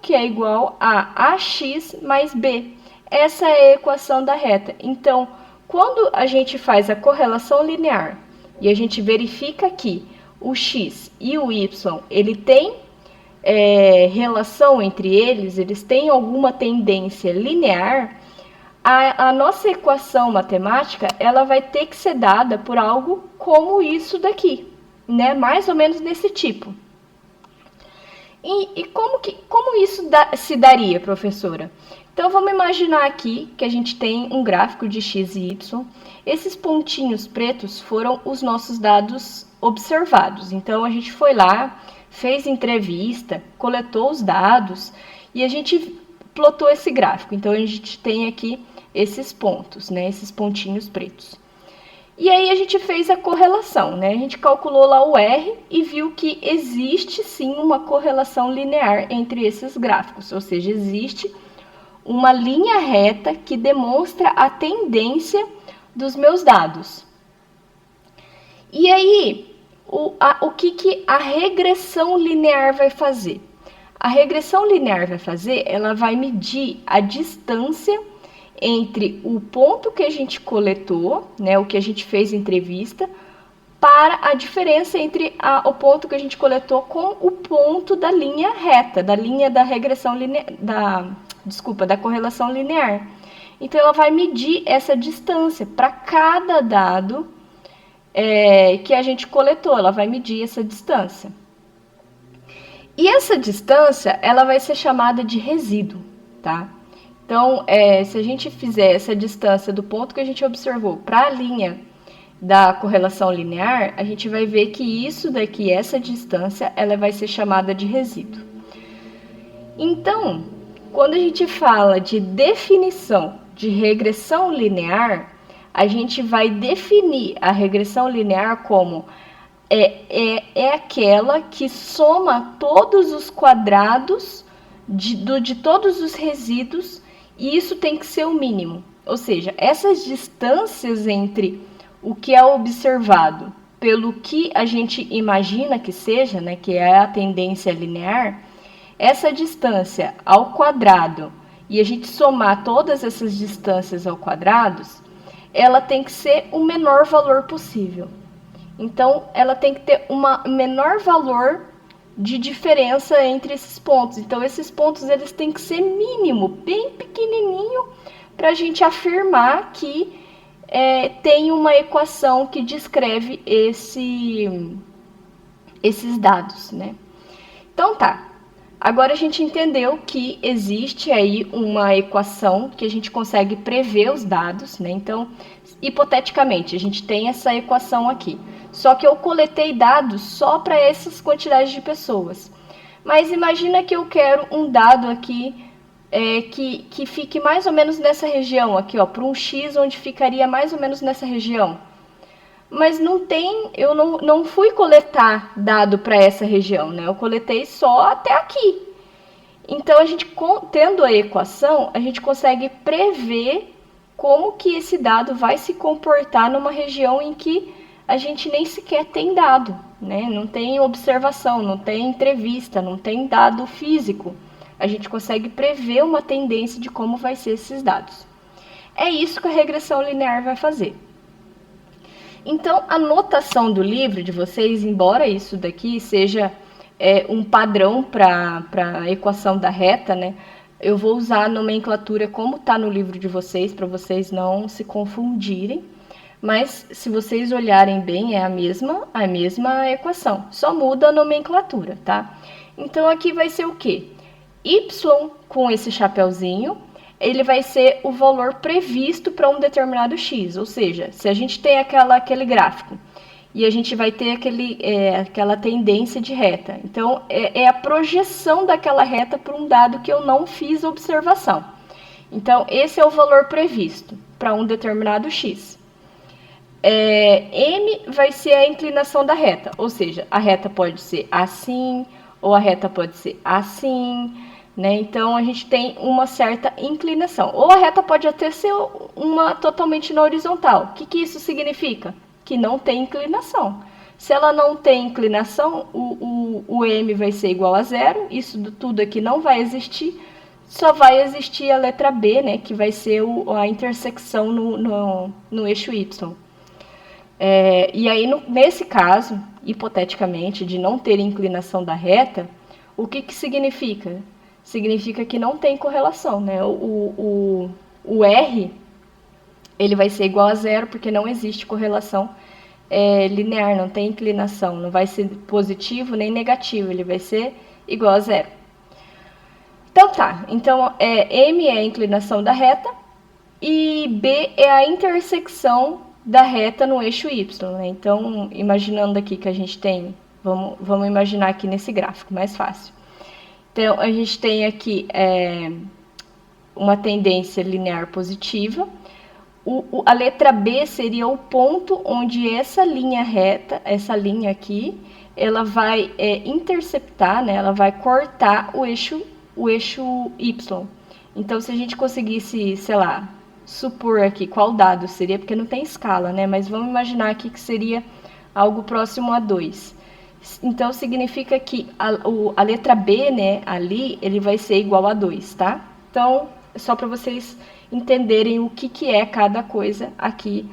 que é igual a ax mais b. Essa é a equação da reta. Então, quando a gente faz a correlação linear e a gente verifica que o x e o y, ele tem relação entre eles têm alguma tendência linear, a nossa equação matemática, ela vai ter que ser dada por algo como isso daqui, né? Mais ou menos desse tipo. E como isso se daria, professora? Então, vamos imaginar aqui que a gente tem um gráfico de x e y. Esses pontinhos pretos foram os nossos dados observados. Então, a gente foi lá, fez entrevista, coletou os dados e a gente plotou esse gráfico. Então, a gente tem aqui esses pontos, né? Esses pontinhos pretos. E aí a gente fez a correlação, né? A gente calculou lá o R e viu que existe sim uma correlação linear entre esses gráficos, ou seja, existe uma linha reta que demonstra a tendência dos meus dados. E aí, o que a regressão linear vai fazer? A regressão linear vai fazer, ela vai medir a distância entre o ponto que a gente coletou, né, o que a gente fez entrevista, para a diferença entre o ponto que a gente coletou com o ponto da linha reta, da linha da regressão linear, da correlação linear. Então, ela vai medir essa distância para cada dado que a gente coletou, ela vai medir essa distância. E essa distância, ela vai ser chamada de resíduo, tá? Então, se a gente fizer essa distância do ponto que a gente observou para a linha da correlação linear, a gente vai ver que isso daqui, essa distância, ela vai ser chamada de resíduo. Então, quando a gente fala de definição de regressão linear, a gente vai definir a regressão linear como aquela que soma todos os quadrados de todos os resíduos, e isso tem que ser o mínimo. Ou seja, essas distâncias entre o que é observado pelo que a gente imagina que seja, né, que é a tendência linear, essa distância ao quadrado, e a gente somar todas essas distâncias ao quadrado, ela tem que ser o menor valor possível. Então, ela tem que ter um menor valor de diferença entre esses pontos. Então, esses pontos eles têm que ser mínimo, bem pequenininho, para a gente afirmar que tem uma equação que descreve esses dados, né? Então, tá. Agora a gente entendeu que existe aí uma equação que a gente consegue prever os dados, né? Então, hipoteticamente, a gente tem essa equação aqui. Só que eu coletei dados só para essas quantidades de pessoas. Mas imagina que eu quero um dado aqui que fique mais ou menos nessa região aqui, ó, para um X onde ficaria mais ou menos nessa região. Mas eu não fui coletar dado para essa região, né? Eu coletei só até aqui. Então, a gente, tendo a equação, a gente consegue prever como que esse dado vai se comportar numa região em que a gente nem sequer tem dado, né? Não tem observação, não tem entrevista, não tem dado físico. A gente consegue prever uma tendência de como vai ser esses dados. É isso que a regressão linear vai fazer. Então, a notação do livro de vocês, embora isso daqui seja um padrão para a equação da reta, né? Eu vou usar a nomenclatura como está no livro de vocês, para vocês não se confundirem. Mas, se vocês olharem bem, é a mesma equação, só muda a nomenclatura, tá? Então, aqui vai ser o quê? Y com esse chapeuzinho, ele vai ser o valor previsto para um determinado X, ou seja, se a gente tem aquele gráfico e a gente vai ter aquela tendência de reta, então é a projeção daquela reta para um dado que eu não fiz observação. Então, esse é o valor previsto para um determinado X. M vai ser a inclinação da reta, ou seja, a reta pode ser assim, ou a reta pode ser assim, né? Então, a gente tem uma certa inclinação. Ou a reta pode até ser uma totalmente na horizontal. O que isso significa? Que não tem inclinação. Se ela não tem inclinação, o M vai ser igual a zero. Isso tudo aqui não vai existir. Só vai existir a letra B, né? Que vai ser a intersecção no eixo Y. E aí, nesse caso, hipoteticamente, de não ter inclinação da reta, o que significa? Significa que não tem correlação, né? O R, ele vai ser igual a zero, porque não existe correlação linear, não tem inclinação, não vai ser positivo nem negativo, ele vai ser igual a zero. Então tá, então M é a inclinação da reta e B é a intersecção da reta no eixo Y, né? Então, imaginando aqui que a gente tem, vamos imaginar aqui nesse gráfico, mais fácil. Então, a gente tem aqui uma tendência linear positiva. A letra B seria o ponto onde essa linha reta, essa linha aqui, ela vai interceptar, né? Ela vai cortar o eixo Y. Então, se a gente conseguisse, sei lá, supor aqui qual dado seria, porque não tem escala, né? Mas vamos imaginar aqui que seria algo próximo a 2. Então, significa que a letra B, né, ali, ele vai ser igual a 2, tá? Então, só para vocês entenderem o que é cada coisa aqui,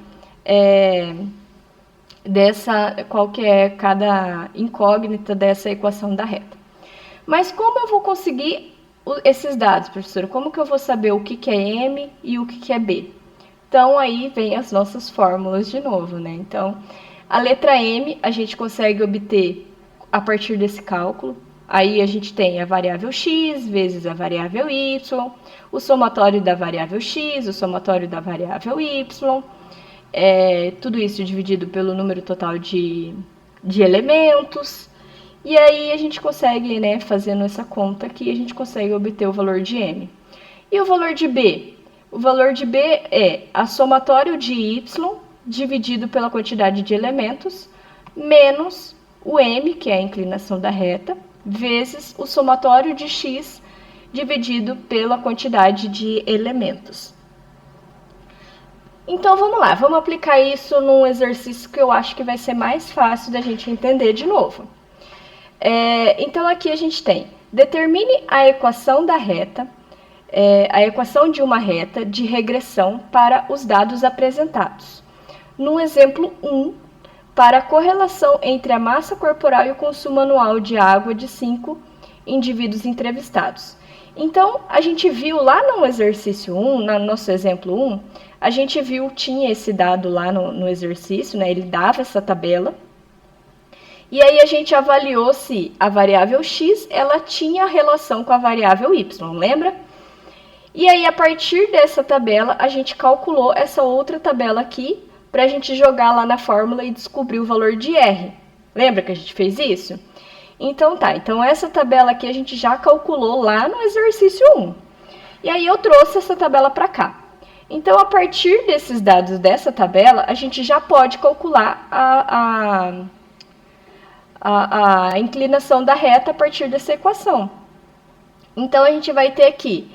qual que é cada incógnita dessa equação da reta. Mas como eu vou conseguir esses dados, professora? Como que eu vou saber o que é M e o que é B? Então, aí vem as nossas fórmulas de novo, né? Então, a letra M a gente consegue obter a partir desse cálculo. Aí a gente tem a variável x vezes a variável y, o somatório da variável x, o somatório da variável y, tudo isso dividido pelo número total de elementos. E aí a gente consegue, né, fazendo essa conta aqui, a gente consegue obter o valor de M. E o valor de B? O valor de B é a somatório de y dividido pela quantidade de elementos, menos o M, que é a inclinação da reta, vezes o somatório de x dividido pela quantidade de elementos. Então, vamos lá, vamos aplicar isso num exercício que eu acho que vai ser mais fácil da gente entender de novo. Então, aqui a gente tem, determine a equação da reta, a equação de uma reta de regressão para os dados apresentados. No exemplo 1, para a correlação entre a massa corporal e o consumo anual de água de 5 indivíduos entrevistados. Então, a gente viu lá no exercício 1, no nosso exemplo 1, a gente viu, tinha esse dado lá no exercício, né? Ele dava essa tabela. E aí a gente avaliou se a variável x, ela tinha relação com a variável y, lembra? E aí, a partir dessa tabela, a gente calculou essa outra tabela aqui, para a gente jogar lá na fórmula e descobrir o valor de R. Lembra que a gente fez isso? Então tá, então essa tabela aqui a gente já calculou lá no exercício 1. E aí eu trouxe essa tabela para cá. Então, a partir desses dados dessa tabela, a gente já pode calcular a inclinação da reta a partir dessa equação. Então, a gente vai ter aqui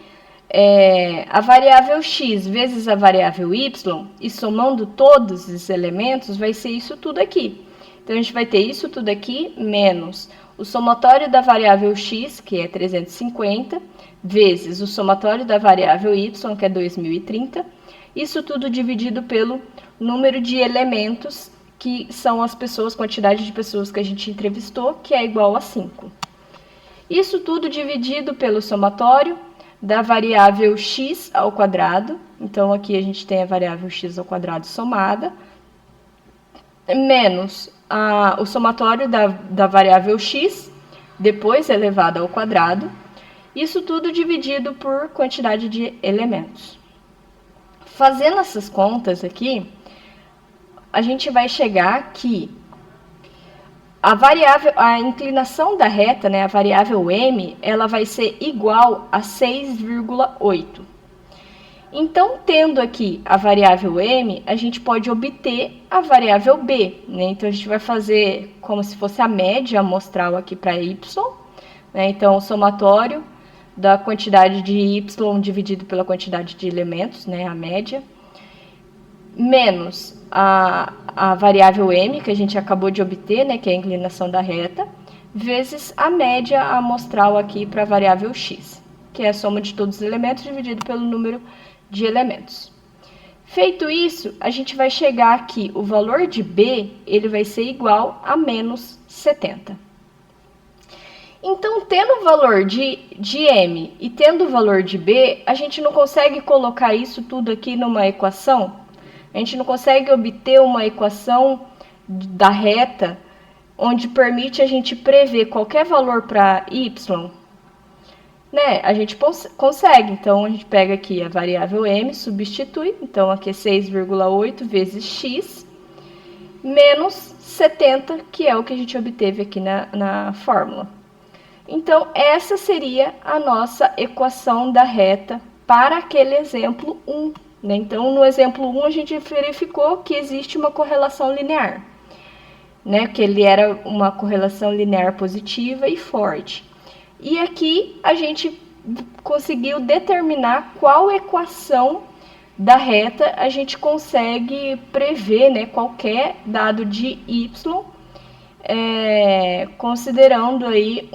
a variável x vezes a variável y, e somando todos os elementos, vai ser isso tudo aqui. Então, a gente vai ter isso tudo aqui, menos o somatório da variável x, que é 350, vezes o somatório da variável y, que é 2030, isso tudo dividido pelo número de elementos, que são as pessoas, quantidade de pessoas que a gente entrevistou, que é igual a 5. Isso tudo dividido pelo somatório da variável x ao quadrado, então aqui a gente tem a variável x ao quadrado somada, menos o somatório da variável x, depois elevado ao quadrado, isso tudo dividido por quantidade de elementos. Fazendo essas contas aqui, a gente vai chegar que a inclinação da reta, né, a variável m, ela vai ser igual a 6,8. Então, tendo aqui a variável m, a gente pode obter a variável b, né? Então, a gente vai fazer como se fosse a média amostral aqui para y, né? Então, o somatório da quantidade de y dividido pela quantidade de elementos, né, a média, menos a variável m, que a gente acabou de obter, né, que é a inclinação da reta, vezes a média amostral aqui para a variável x, que é a soma de todos os elementos dividido pelo número de elementos. Feito isso, a gente vai chegar aqui, o valor de b, ele vai ser igual a menos 70. Então, tendo o valor de m e tendo o valor de b, a gente não consegue colocar isso tudo aqui numa equação? A gente não consegue obter uma equação da reta onde permite a gente prever qualquer valor para y, né, a gente consegue. Então, a gente pega aqui a variável m, substitui. Então, aqui é 6,8 vezes x, menos 70, que é o que a gente obteve aqui na fórmula. Então, essa seria a nossa equação da reta para aquele exemplo 1. Né? Então, no exemplo 1, a gente verificou que existe uma correlação linear, né? Que ele era uma correlação linear positiva e forte. E aqui a gente conseguiu determinar qual equação da reta a gente consegue prever, né, qualquer dado de y, considerando aí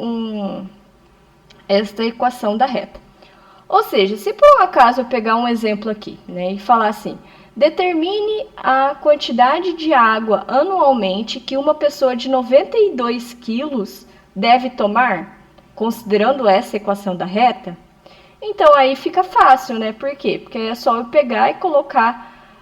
esta equação da reta. Ou seja, se por um acaso eu pegar um exemplo aqui, né, e falar assim, determine a quantidade de água anualmente que uma pessoa de 92 quilos deve tomar, considerando essa equação da reta, então aí fica fácil, né? Por quê? Porque é só eu pegar e colocar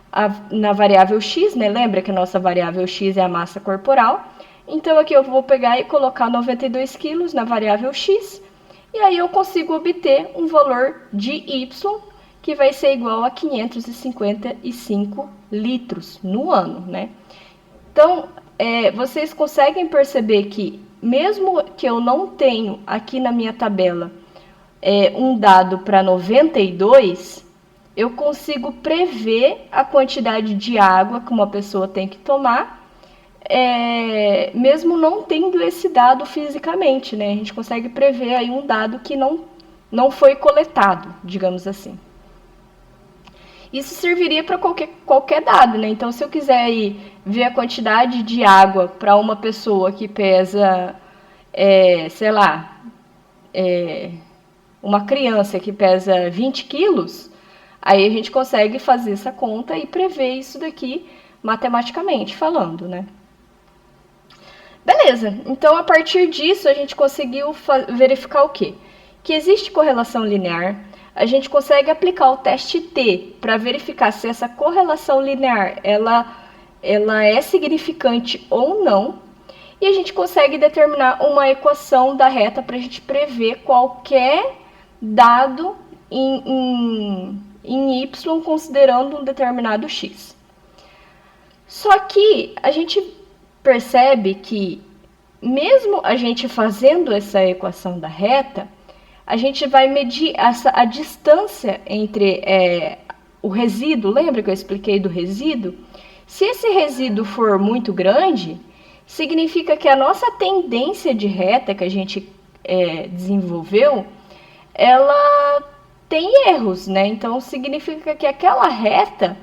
na variável x, né? Lembra que a nossa variável x é a massa corporal. Então aqui eu vou pegar e colocar 92 quilos na variável x, e aí eu consigo obter um valor de y que vai ser igual a 555 litros no ano, né? Então, vocês conseguem perceber que, mesmo que eu não tenho aqui na minha tabela um dado para 92, eu consigo prever a quantidade de água que uma pessoa tem que tomar, mesmo não tendo esse dado fisicamente, né? A gente consegue prever aí um dado que não foi coletado, digamos assim. Isso serviria para qualquer dado, né? Então, se eu quiser aí ver a quantidade de água para uma pessoa que pesa, sei lá, uma criança que pesa 20 quilos, aí a gente consegue fazer essa conta e prever isso daqui matematicamente falando, né? Beleza, então a partir disso a gente conseguiu verificar o quê? Que existe correlação linear, a gente consegue aplicar o teste T para verificar se essa correlação linear ela é significante ou não, e a gente consegue determinar uma equação da reta para a gente prever qualquer dado em y considerando um determinado x. Só que a gente percebe que, mesmo a gente fazendo essa equação da reta, a gente vai medir a distância entre o resíduo. Lembra que eu expliquei do resíduo? Se esse resíduo for muito grande, significa que a nossa tendência de reta que a gente desenvolveu, ela tem erros, né? Então, significa que aquela reta,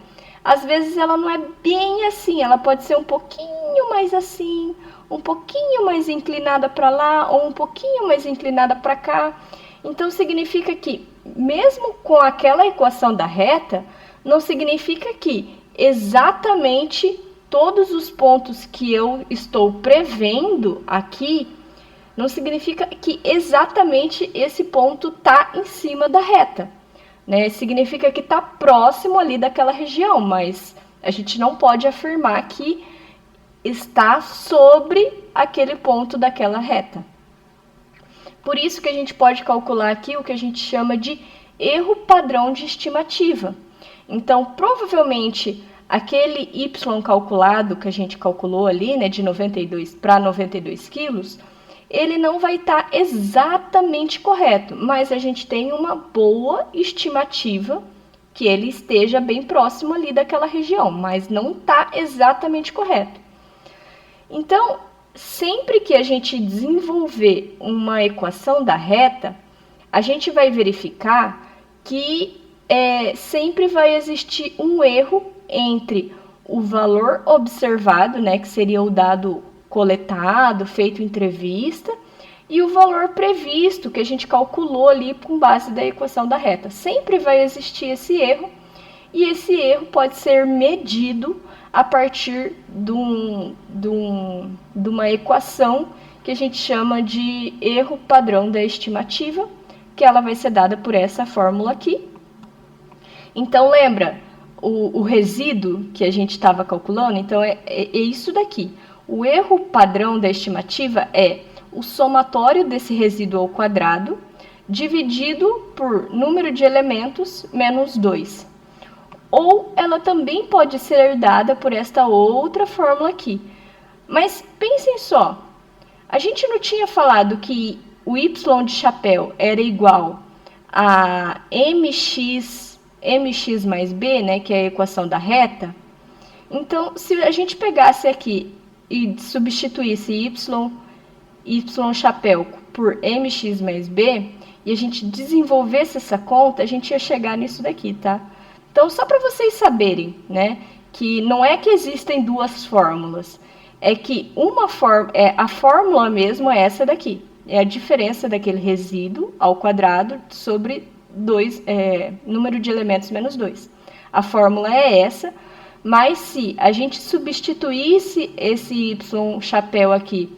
às vezes, ela não é bem assim. Ela pode ser um pouquinho mais assim, um pouquinho mais inclinada para lá, ou um pouquinho mais inclinada para cá. Então, significa que, mesmo com aquela equação da reta, não significa que exatamente todos os pontos que eu estou prevendo aqui, não significa que exatamente esse ponto está em cima da reta, né? Significa que está próximo ali daquela região, mas a gente não pode afirmar que está sobre aquele ponto daquela reta. Por isso que a gente pode calcular aqui o que a gente chama de erro padrão de estimativa. Então, provavelmente, aquele y calculado que a gente calculou ali, né, de 92 para 92 quilos, ele não vai estar exatamente correto, mas a gente tem uma boa estimativa que ele esteja bem próximo ali daquela região, mas não está exatamente correto. Então, sempre que a gente desenvolver uma equação da reta, a gente vai verificar que sempre vai existir um erro entre o valor observado, né, que seria o dado coletado, feito entrevista, e o valor previsto, que a gente calculou ali com base da equação da reta. Sempre vai existir esse erro, e esse erro pode ser medido a partir de uma equação que a gente chama de erro padrão da estimativa, que ela vai ser dada por essa fórmula aqui. Então, lembra, o resíduo que a gente estava calculando, então é isso daqui. O erro padrão da estimativa é o somatório desse resíduo ao quadrado dividido por número de elementos menos 2. Ou ela também pode ser dada por esta outra fórmula aqui. Mas pensem só, a gente não tinha falado que o y de chapéu era igual a mx mais b, né, que é a equação da reta? Então, se a gente pegasse aqui e substituísse y chapéu por mx mais b, e a gente desenvolvesse essa conta, a gente ia chegar nisso daqui, tá? Então, só para vocês saberem, né, que não é que existem duas fórmulas, é que a fórmula mesmo é essa daqui, é a diferença daquele resíduo ao quadrado sobre número de elementos menos 2. A fórmula é essa, mas se a gente substituísse esse y chapéu aqui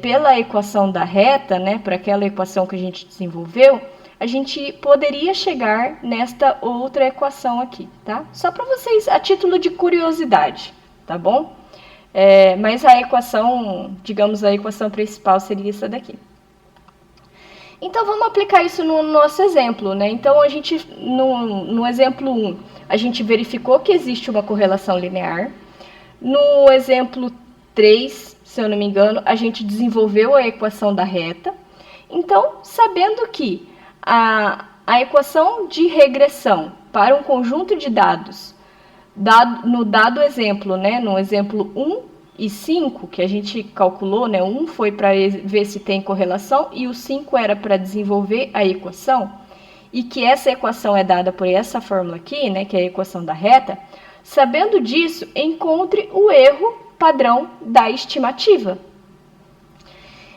pela equação da reta, né, para aquela equação que a gente desenvolveu, a gente poderia chegar nesta outra equação aqui, tá? Só para vocês, a título de curiosidade, tá bom? Mas a equação, digamos, a equação principal seria essa daqui. Então, vamos aplicar isso no nosso exemplo, né? Então, a gente, no exemplo 1, a gente verificou que existe uma correlação linear. No exemplo 3, se eu não me engano, a gente desenvolveu a equação da reta. Então, sabendo que a equação de regressão para um conjunto de dados, no dado exemplo, né, no exemplo 1 e 5, que a gente calculou, né, 1 foi para ver se tem correlação e o 5 era para desenvolver a equação, e que essa equação é dada por essa fórmula aqui, né, que é a equação da reta. Sabendo disso, encontre o erro padrão da estimativa.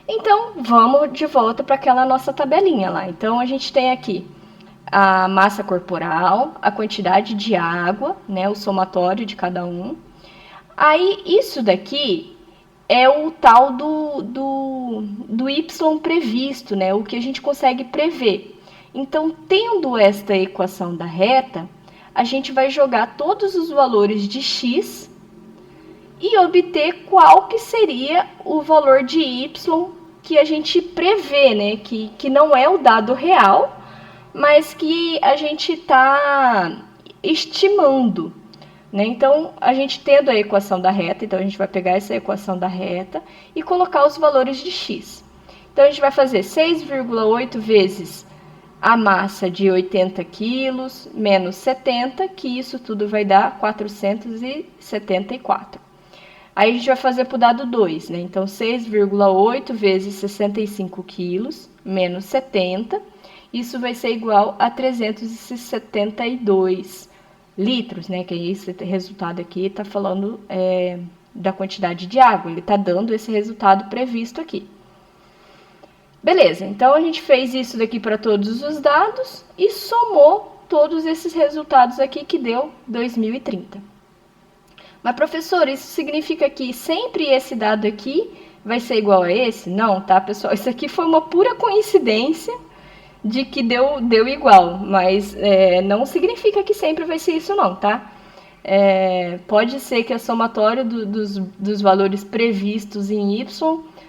Então, vamos de volta para aquela nossa tabelinha lá. Então, a gente tem aqui a massa corporal, a quantidade de água, né, o somatório de cada um. Aí, isso daqui é o tal do y previsto, né, o que a gente consegue prever. Então, tendo esta equação da reta, a gente vai jogar todos os valores de x e obter qual que seria o valor de y que a gente prevê, né? Que não é o dado real, mas que a gente está estimando, né? Então, a gente tendo a equação da reta, então a gente vai pegar essa equação da reta e colocar os valores de x. Então, a gente vai fazer 6,8 vezes a massa de 80 quilos menos 70, que isso tudo vai dar 474. Aí a gente vai fazer para o dado 2, né? Então, 6,8 vezes 65 quilos menos 70, isso vai ser igual a 372 litros, né? Que esse resultado aqui está falando da quantidade de água, ele está dando esse resultado previsto aqui. Beleza, então a gente fez isso daqui para todos os dados e somou todos esses resultados aqui que deu 2030. Mas, professor, isso significa que sempre esse dado aqui vai ser igual a esse? Não, tá, pessoal? Isso aqui foi uma pura coincidência de que deu igual, mas não significa que sempre vai ser isso não, tá? Pode ser que a somatória dos valores previstos em y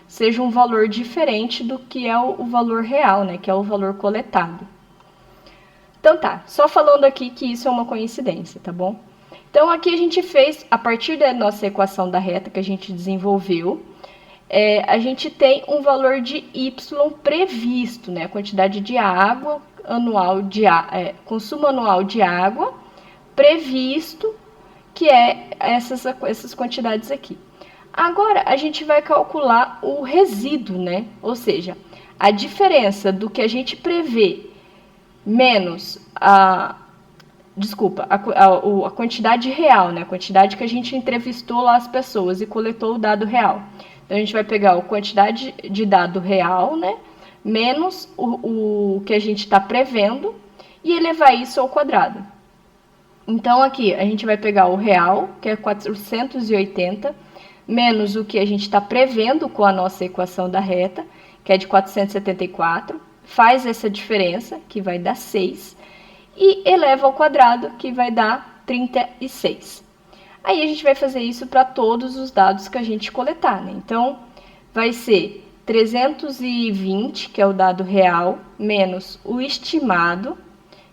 seja um valor diferente do que é o valor real, né? Que é o valor coletado. Então tá, só falando aqui que isso é uma coincidência, tá bom? Então, aqui a gente fez, a partir da nossa equação da reta que a gente desenvolveu, a gente tem um valor de y previsto, né? A quantidade de água anual, consumo anual de água previsto, que é essas quantidades aqui. Agora, a gente vai calcular o resíduo, né? Ou seja, a diferença do que a gente prevê menos a quantidade real, né? A quantidade que a gente entrevistou lá as pessoas e coletou o dado real. Então, a gente vai pegar a quantidade de dado real, né? Menos o que a gente está prevendo e elevar isso ao quadrado. Então, aqui, a gente vai pegar o real, que é 480, menos o que a gente está prevendo com a nossa equação da reta, que é de 474, faz essa diferença, que vai dar 6, e eleva ao quadrado, que vai dar 36. Aí a gente vai fazer isso para todos os dados que a gente coletar, né? Então, vai ser 320, que é o dado real, menos o estimado,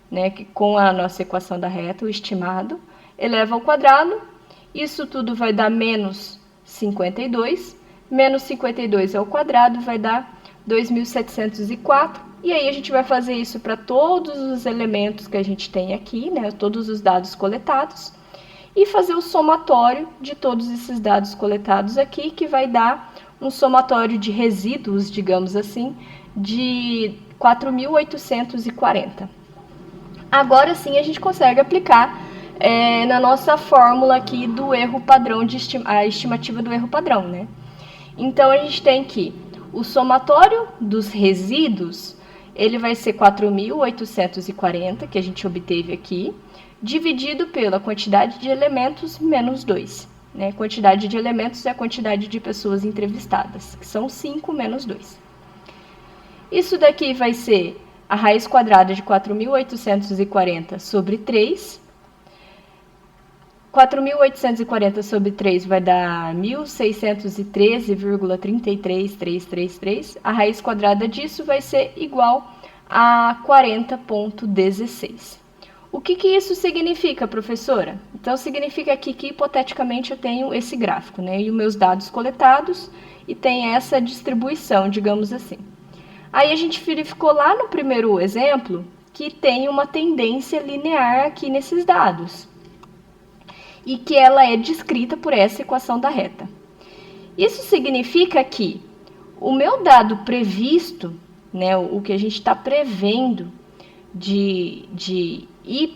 né, que com a nossa equação da reta, o estimado, eleva ao quadrado, isso tudo vai dar menos 52, menos 52 ao quadrado vai dar 2.704, e aí a gente vai fazer isso para todos os elementos que a gente tem aqui, né, todos os dados coletados, e fazer o somatório de todos esses dados coletados aqui, que vai dar um somatório de resíduos, digamos assim, de 4.840. Agora sim a gente consegue aplicar na nossa fórmula aqui do erro padrão, a estimativa do erro padrão, né? Então a gente tem que o somatório dos resíduos, ele vai ser 4.840, que a gente obteve aqui, dividido pela quantidade de elementos menos 2. Né? Quantidade de elementos é a quantidade de pessoas entrevistadas, que são 5 menos 2. Isso daqui vai ser a raiz quadrada de 4.840 sobre 3. 4.840 sobre 3 vai dar 1.613,33333. A raiz quadrada disso vai ser igual a 40,16. O que isso significa, professora? Então, significa aqui que, hipoteticamente, eu tenho esse gráfico, né? E os meus dados coletados e tem essa distribuição, digamos assim. Aí a gente verificou lá no primeiro exemplo que tem uma tendência linear aqui nesses dados. E que ela é descrita por essa equação da reta. Isso significa que o meu dado previsto, né, o que a gente está prevendo de y,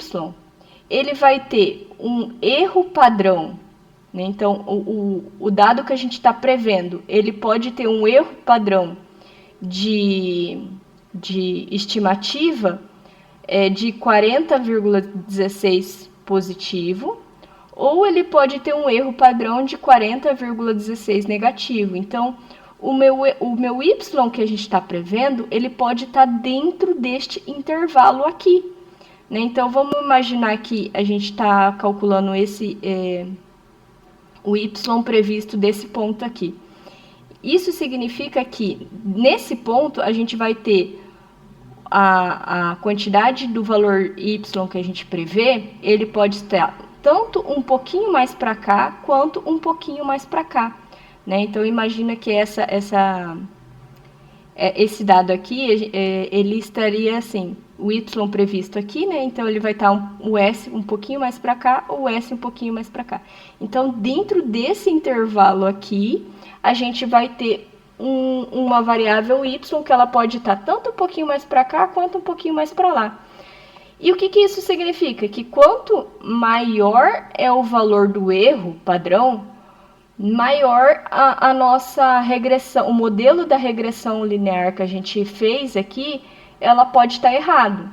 ele vai ter um erro padrão, né? Então, o dado que a gente está prevendo, ele pode ter um erro padrão de estimativa de 40,16 positivo, ou ele pode ter um erro padrão de 40,16 negativo. Então, o meu y que a gente está prevendo, ele pode estar dentro deste intervalo aqui. Né? Então, vamos imaginar que a gente está calculando o y previsto desse ponto aqui. Isso significa que, nesse ponto, a gente vai ter a quantidade do valor y que a gente prevê, ele pode estar tanto um pouquinho mais para cá, quanto um pouquinho mais para cá. Né? Então, imagina que esse dado aqui, ele estaria assim, o y previsto aqui, né? Então ele vai estar o s um pouquinho mais para cá, ou o s um pouquinho mais para cá. Então, dentro desse intervalo aqui, a gente vai ter uma variável y que ela pode estar tanto um pouquinho mais para cá, quanto um pouquinho mais para lá. E o que isso significa? Que quanto maior é o valor do erro padrão, maior a nossa regressão, o modelo da regressão linear que a gente fez aqui, ela pode estar errado.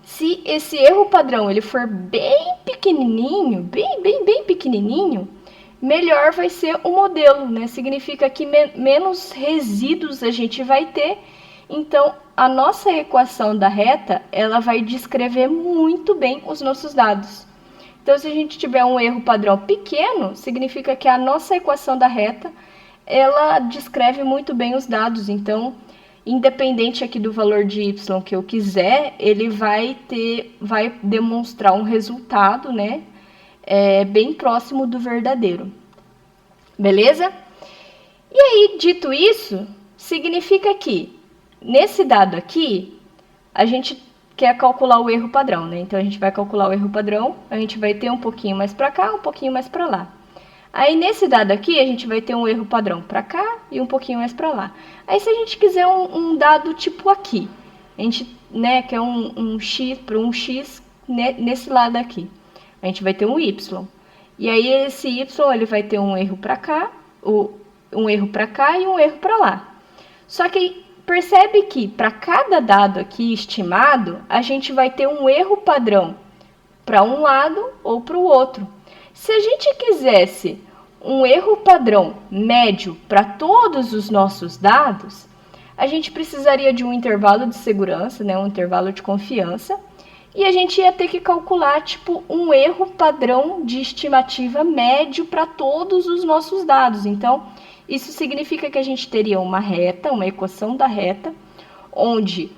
Se esse erro padrão ele for bem pequenininho, bem pequenininho, melhor vai ser o modelo, né? Significa que menos resíduos a gente vai ter. Então, a nossa equação da reta, ela vai descrever muito bem os nossos dados. Então, se a gente tiver um erro padrão pequeno, significa que a nossa equação da reta, ela descreve muito bem os dados. Então, independente aqui do valor de y que eu quiser, ele vai demonstrar um resultado, né, bem próximo do verdadeiro. Beleza? E aí, dito isso, significa que nesse dado aqui, a gente quer calcular o erro padrão, né? Então, a gente vai calcular o erro padrão, a gente vai ter um pouquinho mais para cá, um pouquinho mais para lá. Aí, nesse dado aqui, a gente vai ter um erro padrão para cá e um pouquinho mais para lá. Aí, se a gente quiser um dado tipo aqui, a gente, né, quer um x para um x nesse lado aqui, a gente vai ter um y. E aí, esse y, ele vai ter um erro para cá, um erro para cá e um erro para lá. Só que percebe que para cada dado aqui estimado, a gente vai ter um erro padrão para um lado ou para o outro. Se a gente quisesse um erro padrão médio para todos os nossos dados, a gente precisaria de um intervalo de segurança, né, um intervalo de confiança, e a gente ia ter que calcular tipo um erro padrão de estimativa médio para todos os nossos dados. Então, isso significa que a gente teria uma reta, uma equação da reta, onde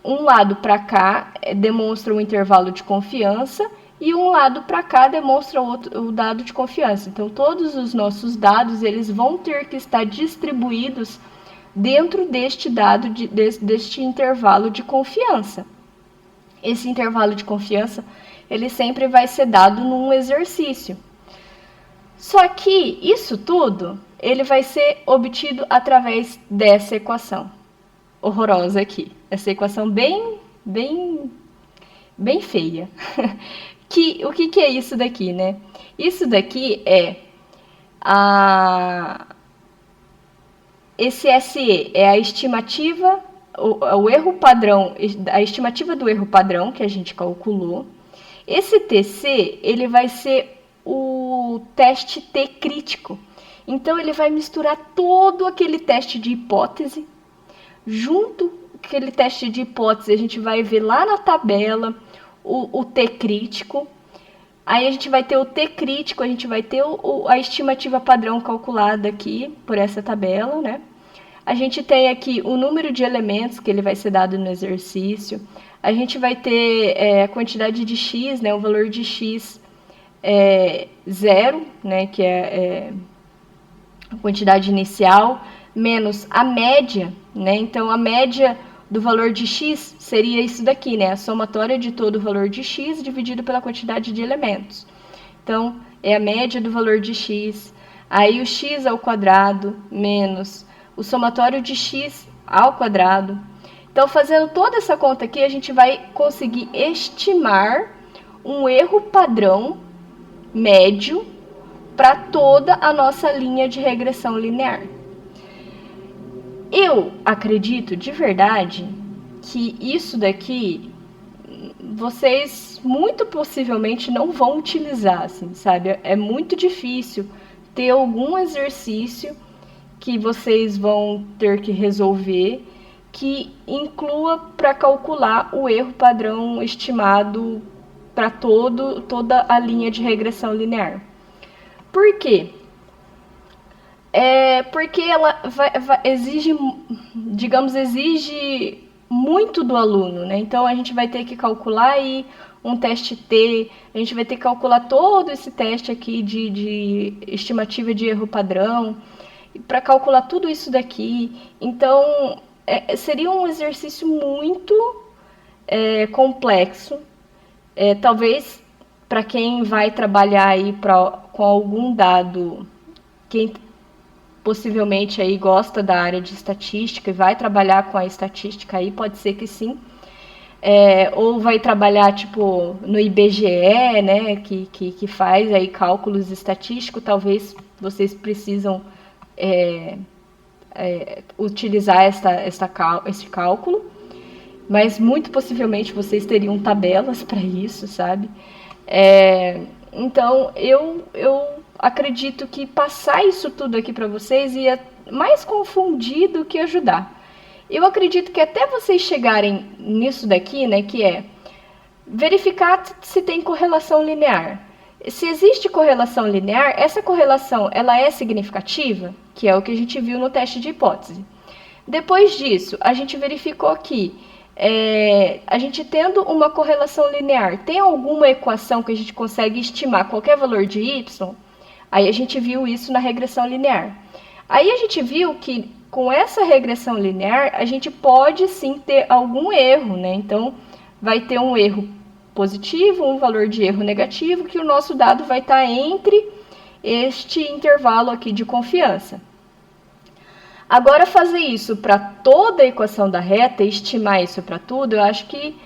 um lado para cá demonstra um intervalo de confiança e um lado para cá demonstra o dado de confiança. Então, todos os nossos dados eles vão ter que estar distribuídos dentro deste dado, deste intervalo de confiança. Esse intervalo de confiança ele sempre vai ser dado num exercício. Só que isso tudo ele vai ser obtido através dessa equação horrorosa aqui. Essa equação bem feia. O que é isso daqui, né? Isso daqui é esse SE é a estimativa, o erro padrão, a estimativa do erro padrão que a gente calculou. Esse TC, ele vai ser o teste T crítico. Então, ele vai misturar todo aquele teste de hipótese, junto com aquele teste de hipótese, a gente vai ver lá na tabela o T crítico. Aí a gente vai ter o T crítico, a gente vai ter a estimativa padrão calculada aqui por essa tabela, né? A gente tem aqui o número de elementos que ele vai ser dado no exercício. A gente vai ter a quantidade de x, né? O valor de x é 0, né? Que é a quantidade inicial, menos a média, né? Então, a média do valor de x seria isso daqui, né? A somatória de todo o valor de x dividido pela quantidade de elementos. Então, é a média do valor de x, aí o x ao quadrado menos o somatório de x ao quadrado. Então, fazendo toda essa conta aqui, a gente vai conseguir estimar um erro padrão médio para toda a nossa linha de regressão linear. Eu acredito de verdade que isso daqui vocês muito possivelmente não vão utilizar, assim, sabe? É muito difícil ter algum exercício que vocês vão ter que resolver que inclua para calcular o erro padrão estimado para toda a linha de regressão linear. Por quê? Porque ela exige muito do aluno, né? Então, a gente vai ter que calcular aí um teste T, a gente vai ter que calcular todo esse teste aqui de estimativa de erro padrão, para calcular tudo isso daqui. Então, seria um exercício muito complexo. Talvez, para quem vai trabalhar aí com algum dado, quem possivelmente aí gosta da área de estatística e vai trabalhar com a estatística aí, pode ser que sim. Ou vai trabalhar tipo no IBGE, né, que faz aí cálculos estatísticos, talvez vocês precisam utilizar esse cálculo, mas muito possivelmente vocês teriam tabelas para isso, sabe? Então, eu acredito que passar isso tudo aqui para vocês ia mais confundir do que ajudar. Eu acredito que até vocês chegarem nisso daqui, né, que é verificar se tem correlação linear. Se existe correlação linear, essa correlação ela é significativa, que é o que a gente viu no teste de hipótese. Depois disso, a gente verificou que a gente tendo uma correlação linear, tem alguma equação que a gente consegue estimar qualquer valor de y? Aí a gente viu isso na regressão linear. Aí a gente viu que com essa regressão linear, a gente pode sim ter algum erro, né? Então, vai ter um erro positivo, um valor de erro negativo, que o nosso dado vai estar entre este intervalo aqui de confiança. Agora, fazer isso para toda a equação da reta, estimar isso para tudo, eu acho que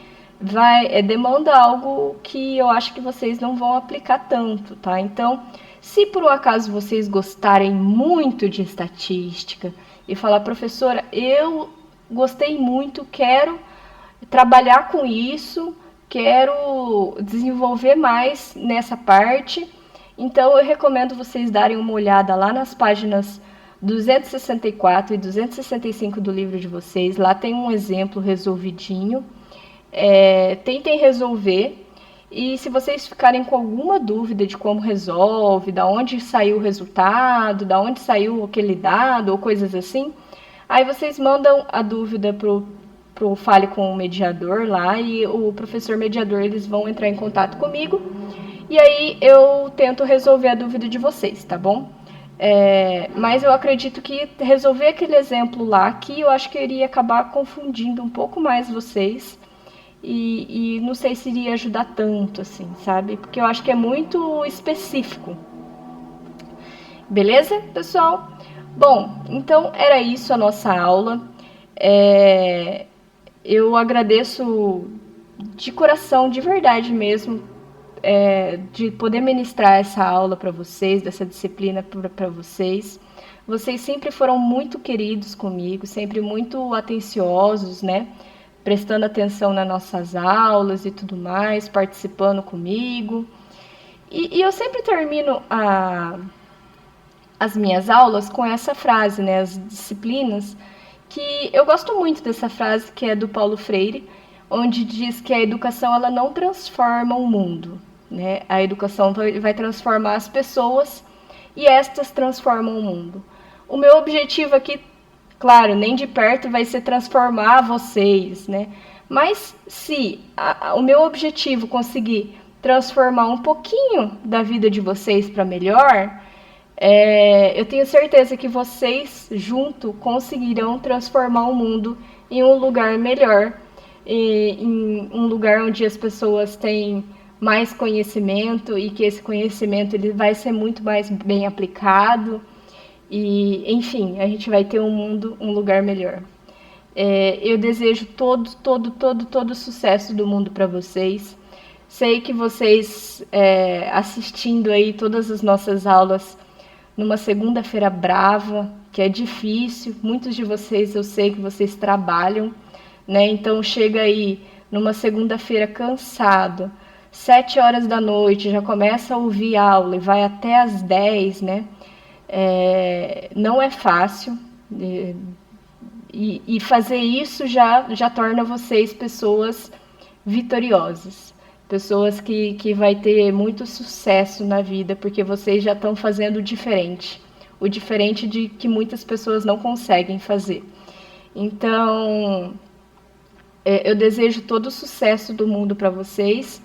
demanda algo que eu acho que vocês não vão aplicar tanto, tá? Então, se por um acaso vocês gostarem muito de estatística e falar, professora, eu gostei muito, quero trabalhar com isso, quero desenvolver mais nessa parte, então eu recomendo vocês darem uma olhada lá nas páginas 264 e 265 do livro de vocês. Lá tem um exemplo resolvidinho. Tentem resolver. E se vocês ficarem com alguma dúvida de como resolve, da onde saiu o resultado, da onde saiu aquele dado ou coisas assim, aí vocês mandam a dúvida pro Fale com o Mediador lá, e o professor mediador, eles vão entrar em contato comigo, e aí eu tento resolver a dúvida de vocês, tá bom? Mas eu acredito que resolver aquele exemplo lá, aqui, eu acho que eu iria acabar confundindo um pouco mais vocês, e não sei se iria ajudar tanto, assim, sabe? Porque eu acho que é muito específico. Beleza, pessoal? Bom, então era isso a nossa aula. Eu agradeço de coração, de verdade mesmo, de poder ministrar essa aula para vocês, dessa disciplina para vocês. Vocês sempre foram muito queridos comigo, sempre muito atenciosos, né? Prestando atenção nas nossas aulas e tudo mais, participando comigo. E eu sempre termino as minhas aulas com essa frase, né? As disciplinas, que eu gosto muito dessa frase, que é do Paulo Freire, onde diz que a educação ela não transforma o mundo, né? A educação vai transformar as pessoas e estas transformam o mundo. O meu objetivo aqui, claro, nem de perto vai ser transformar vocês, né? Mas se o meu objetivo conseguir transformar um pouquinho da vida de vocês para melhor, eu tenho certeza que vocês, junto, conseguirão transformar o mundo em um lugar melhor, em um lugar onde as pessoas têm mais conhecimento e que esse conhecimento ele vai ser muito mais bem aplicado. E, enfim, a gente vai ter um mundo, um lugar melhor. Eu desejo todo o sucesso do mundo para vocês. Sei que vocês, assistindo aí todas as nossas aulas numa segunda-feira brava, que é difícil, muitos de vocês, eu sei que vocês trabalham, né? Então chega aí numa segunda-feira cansado, 7 horas da noite, já começa a ouvir aula e vai até às 10, né? Não é fácil, e fazer isso já torna vocês pessoas vitoriosas, pessoas que vai ter muito sucesso na vida, porque vocês já estão fazendo o diferente de que muitas pessoas não conseguem fazer. Então, eu desejo todo o sucesso do mundo para vocês,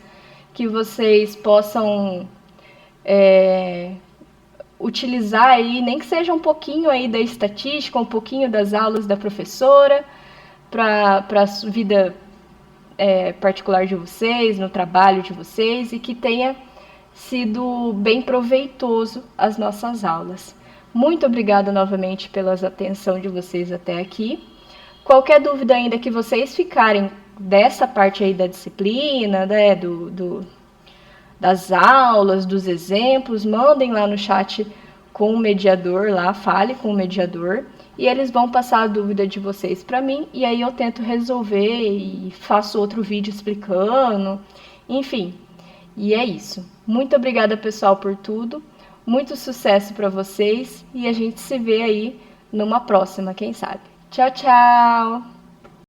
que vocês possam utilizar aí, nem que seja um pouquinho aí da estatística, um pouquinho das aulas da professora, para a vida particular de vocês, no trabalho de vocês, e que tenha sido bem proveitoso as nossas aulas. Muito obrigada novamente pela atenção de vocês até aqui. Qualquer dúvida ainda que vocês ficarem dessa parte aí da disciplina, né, das aulas, dos exemplos, mandem lá no chat com o mediador lá, fale com o mediador, e eles vão passar a dúvida de vocês para mim, e aí eu tento resolver e faço outro vídeo explicando, enfim. E é isso. Muito obrigada, pessoal, por tudo. Muito sucesso para vocês e a gente se vê aí numa próxima, quem sabe. Tchau, tchau!